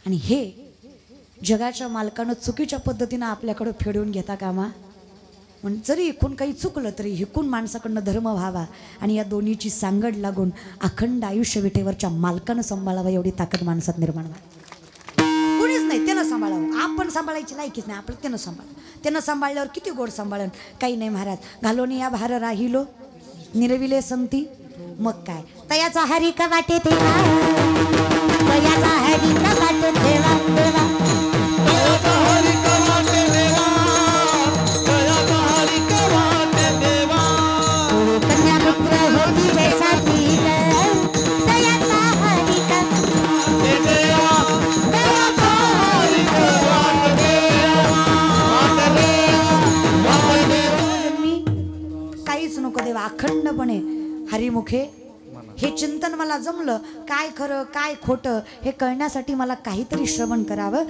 आणि हे जगाच्या मालकानं चुकीच्या पद्धतीनं आपल्याकडं फेडवून घेता कामा. पण जरी इकून काही चुकलं तरी हिकून माणसाकडनं धर्म व्हावा आणि या दोन्हीची सांगड लागून अखंड आयुष्य विटेवरच्या मालकानं सांभाळावं एवढी ताकद माणसात निर्माण व्हावी. कुणीच नाही, त्यानं सांभाळावं. आपण सांभाळायची लायकीच नाही, आपलं त्यानं सांभाळावं. त्यानं सांभाळल्यावर किती गोड सांभाळन. काही नाही महाराज, घालोनी या भार राहिलो निरविले संती. मग काय तयाचा हरी का वाटे तेव्हा, तयाचा हरी का वाटे तेव्हा तेव्हा, तयाचा हरी का वाटे देवा, तयाचा हरी का वाटे देवा. कन्या पुत्र होती जैसाची तयाचा हरी का वाटे देवा, तयाचा हरी का वाटे देवा, वाटे देवा. मी काहीच नको देवा, अखंडपणे हरिमुखे हे चिंतन मला जमलं. काय खरं काय खोटं हे कळण्यासाठी मला काहीतरी श्रवण करावं.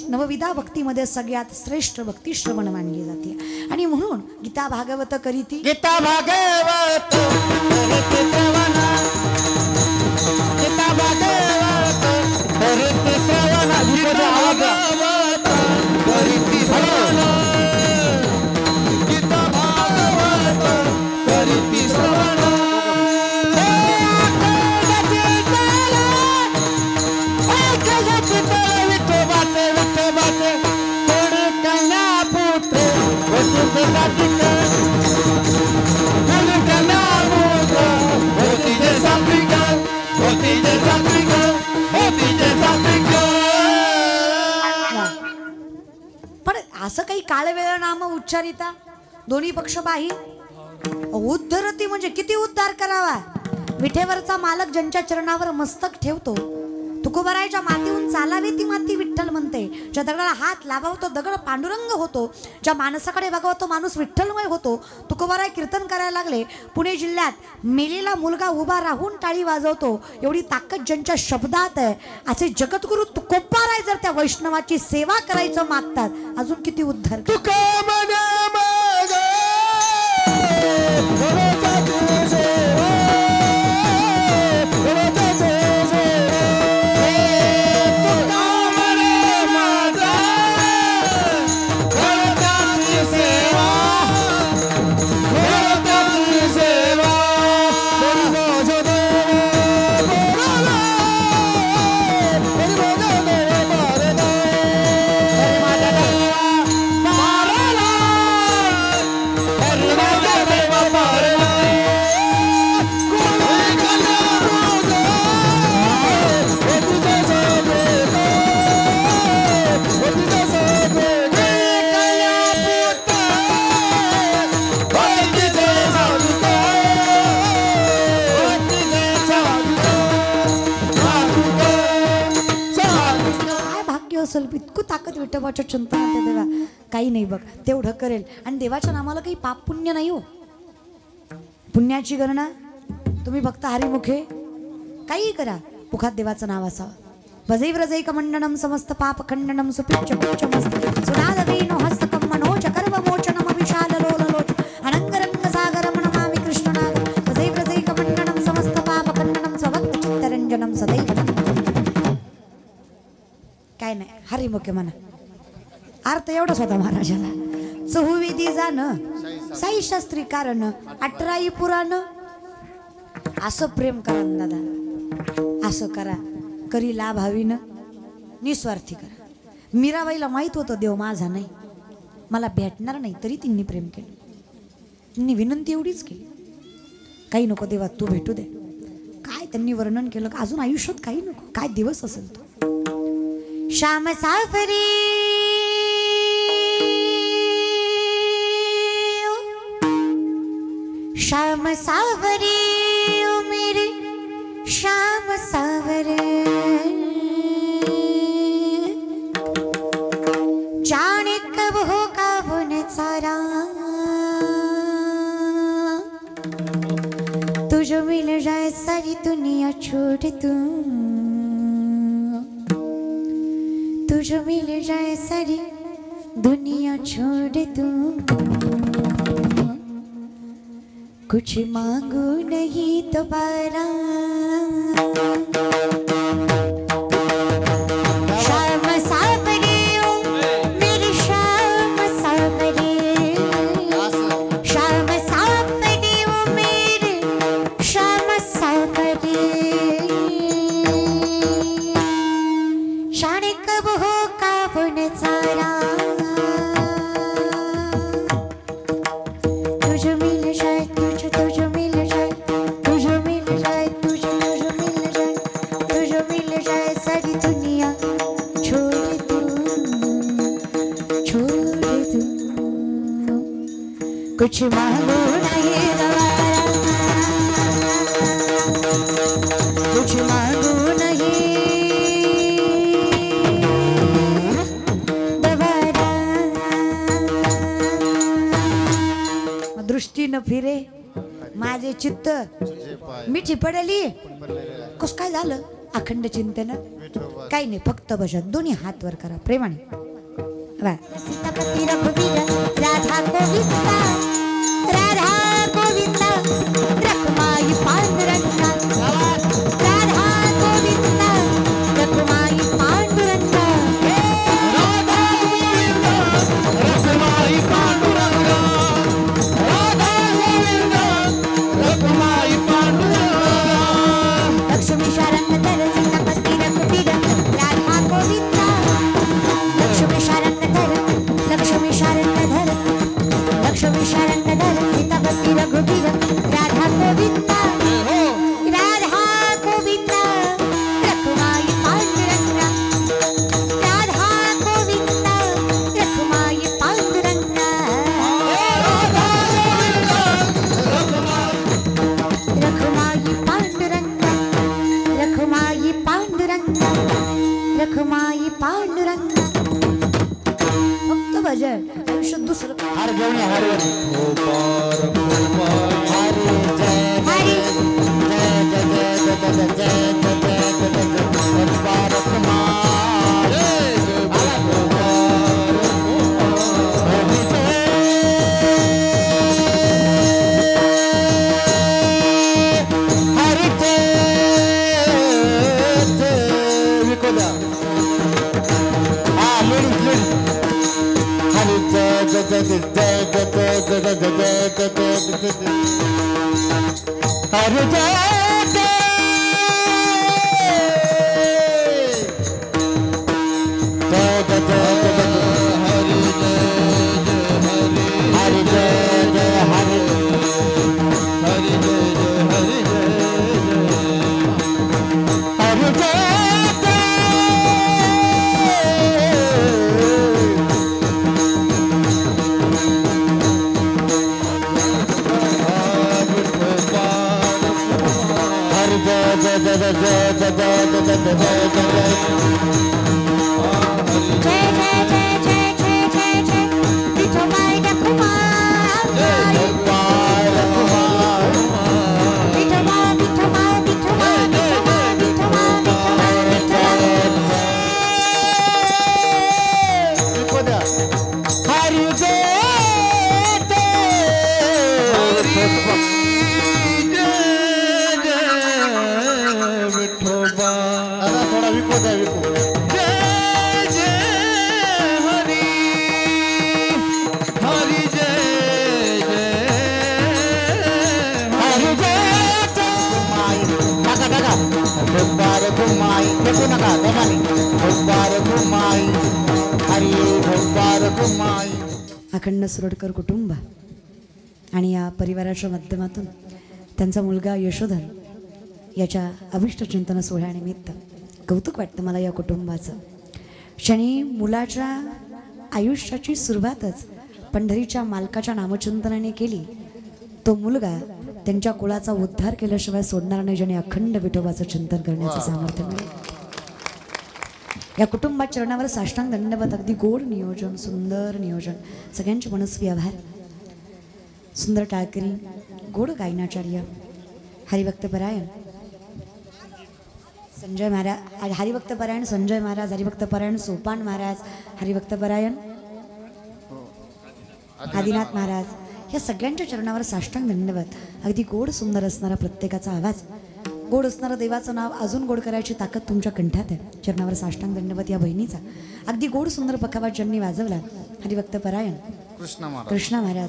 नवविधा भक्तीमध्ये सगळ्यात श्रेष्ठ भक्ती श्रवण मानली जाते. आणि म्हणून गीता भागवत करीती, गीता भागवत करीती श्रवण, गीता भागवत करीती श्रवण, गीता भागवत करीती श्रवण, गीता भागवत करीती श्रवण. पण असं काही काळवेळ नाम उच्चारिता दोन्ही पक्ष बाही उद्धरती म्हणजे किती उद्धार करावा. विठेवरचा मालक ज्यांच्या चरणावर मस्तक ठेवतो तुकोबारायच्या मातीहून चालावी ती माती विठ्ठल म्हणते. ज्या दगडाला हात लावावा तो दगड पांडुरंग होतो. ज्या माणसाकडे बघावा तो माणूस विठ्ठलमय होतो. तुकोबाराय कीर्तन करायला लागले. पुणे जिल्ह्यात मेलेला मुलगा उभा राहून टाळी वाजवतो एवढी ताकद ज्यांच्या शब्दात आहे. असे जगद्गुरु तुकोबाराय जर त्या वैष्णवाची सेवा करायचं मागतात अजून किती उद्धार. इतकं ताकद विठोबाच्या चिंतनात आहे देवा. काही नाही बघ तेवढं करेल. आणि देवाच्या नामाला काही पाप पुण्य नाही हो. पुण्याची गणना तुम्ही फक्त हरिमुखे काही करा मुखात देवाचं नाव असावं. भजै व्रजैक मंडनम समस्त पाप खंडनम सुपिच्च पिच्चमस्त सुनाद वेणो हस्तकम मनोज कर्म मोचनम विशाल लोललोच अनंगरंग सागरम नमामि कृष्णनाग भजै व्रजैक मंडनम समस्त पाप खंडनम स्वभक्त चित्तरंजनम सदैव. काय नाही हरिमुखे म्हणा. अर्थ एवढाच होता महाराजाला. चहुविधी जाणं साई शास्त्री कारण 18 पुराण. असं प्रेम करा दादा. असं करा करी लाभ हवीन निस्वार्थी करा. मीराबाईला माहित होतं देव माझा नाही मला भेटणार नाही तरी तिने प्रेम केलं. तिने विनंती एवढीच केली काही नको देवा तू भेटू दे. काय त्यांनी वर्णन केलं का अजून आयुष्यात काही नको. काय दिवस असेल तो. श्याम सावरी श्याम सावरी ओ मेरे श्याम सावरे जाने कब होगा वो नजारा तुझे मिल जाए सारी दुनिया छोड़ दूं. तुझे मिल जाए सारी दुनिया छोड़ दूं. कुछ मांगू नहीं दोबारा. श्याम सावरे ओ मेरे श्याम सावरे श्याम सावरे ओ मेरे श्याम सावरे शाने कब हो का वो नजारा तुझे मिल जाए तुझे मिल जाए तुझे मिल जाए तुझे मिल जाए सारी दुनिया छोड़ दूं कुछ मांगो नहीं दोबारा. कुछ मांगो नहीं दृष्टी न फिरे माझे चित्त मिठी पडली. कस काय झालं अखंड चिंतन काही नाही फक्त भजन. दोन्ही हात वर करा प्रेमाने. सीतापती रघुवीर राधा गोविंदा राधा गोविंदा रखमाई पांडुरंगा राधा गोविंदा रखमाई पांडुरंगा राधा गोविंदा रखमाई पांडुरंगा राधा गोविंदा रखमाई पांडुरंगा. लक्ष्मी शरण धर सीतापती रघुवीर राधा गोविंदा लक्ष्मी शरण धर लक्ष्मी शरण धर लक्ष्मी शरण धर सीतापती रघुवीर राधा गोविंदा राधा गोविंदा रखमाई पांडुरंगा राधा गोविंदा रखमाई पांडुरंगा रखमाई पांडुरंगा रखमाई पांडुरंगा अखंड सुरडकर कुटुंब आणि या परिवाराच्या माध्यमातून त्यांचा मुलगा यशोधन याच्या अभिष्ट चिंतन सोहळ्यानिमित्त कौतुक वाटतं मला या कुटुंबाचं. क्षणी मुलाच्या आयुष्याची सुरुवातच पंढरीच्या मालकाच्या नामचिंतनाने केली. तो मुलगा त्यांच्या कुळाचा उद्धार केल्याशिवाय सोडणार नाही, ज्याने अखंड विठोबाचं चिंतन करण्याचं सामर्थ्य मिळेल. या कुटुंबात चरणावर साष्टांग दंडवत. अगदी गोड नियोजन, सुंदर नियोजन, सगळ्यांचे मनस्वी आभार. सुंदर टाळकरी, गोड गायनाचार्य, हरिभक्तपरायण संजय महाराज, हरिभक्तपरायण संजय महाराज, हरिभक्तपरायण सोपान महाराज, हरिभक्तपरायण आदिनाथ महाराज, या सगळ्यांच्या चरणावर साष्टांग दंडवत. अगदी गोड सुंदर असणारा प्रत्येकाचा आवाज, गोड असणारं देवाचं नाव अजून गोड करायची ताकद तुमच्या कंठात आहे. चरणावर साष्टांग दंडवत या बहिणीचा अगदी गोड सुंदर पखावाज ज्यांनी वाजवला, हरिभक्तपरायण कृष्णा महाराज,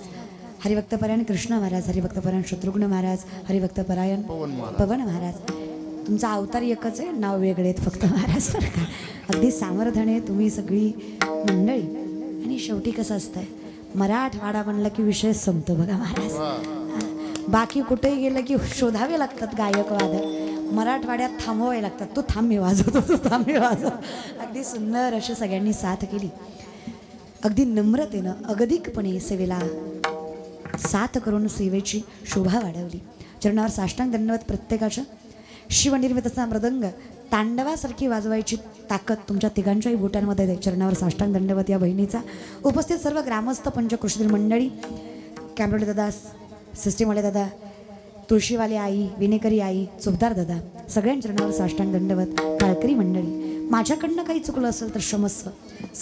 हरिभक्तपरायण कृष्णा महाराज, हरिभक्तपरायण शत्रुघ्न महाराज, हरिभक्तपरायण पवन महाराज. तुमचा अवतार एकच आहे, नाव वेगळे आहेत फक्त महाराज बरं का. अगदी सामर्थ्याने तुम्ही सगळी मंडळी. आणि शेवटी कसं असतंय, मराठवाडा म्हणलं की विषय संपतो बघा महाराज. बाकी कुठेही गेलं की शोधावे लागतात गायक वादक, मराठवाड्यात थांबवावे लागतात. तू थांब मी वाजवतो, तू थांब मी वाजव. अगदी सुंदर अशी सगळ्यांनी साथ केली. अगदी नम्रतेनं अगतिकपणे सेवेला साथ करून सेवेची शोभा वाढवली. चरणावर साष्टांग दंडवत प्रत्येकाच्या. शिवनिर्मित असा मृदंग तांडवासारखी वाजवायची ताकद तुमच्या तिघांच्याही बोटांमध्ये आहे. चरणावर साष्टांग दंडवत या बहिणीचा. उपस्थित सर्व ग्रामस्थ पंचकृषीतील मंडळी, कॅम्रोडे दादा, सिस्टीमवाले दादा, तुळशीवाले आई, विनेकरी आई, चोपदार दादा, सगळ्यांच्या चरणावर साष्टांग दंडवत. टाळकरी मंडळी, माझ्याकडनं काही चुकलं असेल तर क्षमस्व.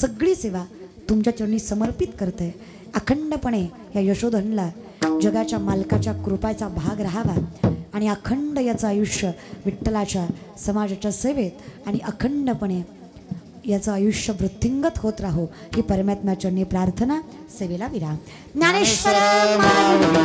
सगळी सेवा तुमच्या चरणी समर्पित करते. अखंडपणे या यशोधनला जगाच्या मालकाच्या कृपाचा भाग राहावा आणि अखंड याचं आयुष्य विठ्ठलाच्या समाजाच्या सेवेत आणि अखंडपणे याचं आयुष्य वृद्धिंगत होत राहो ही परमात्म्याचरणी प्रार्थना. सेवेला विराम. ज्ञानेश्वर माऊली,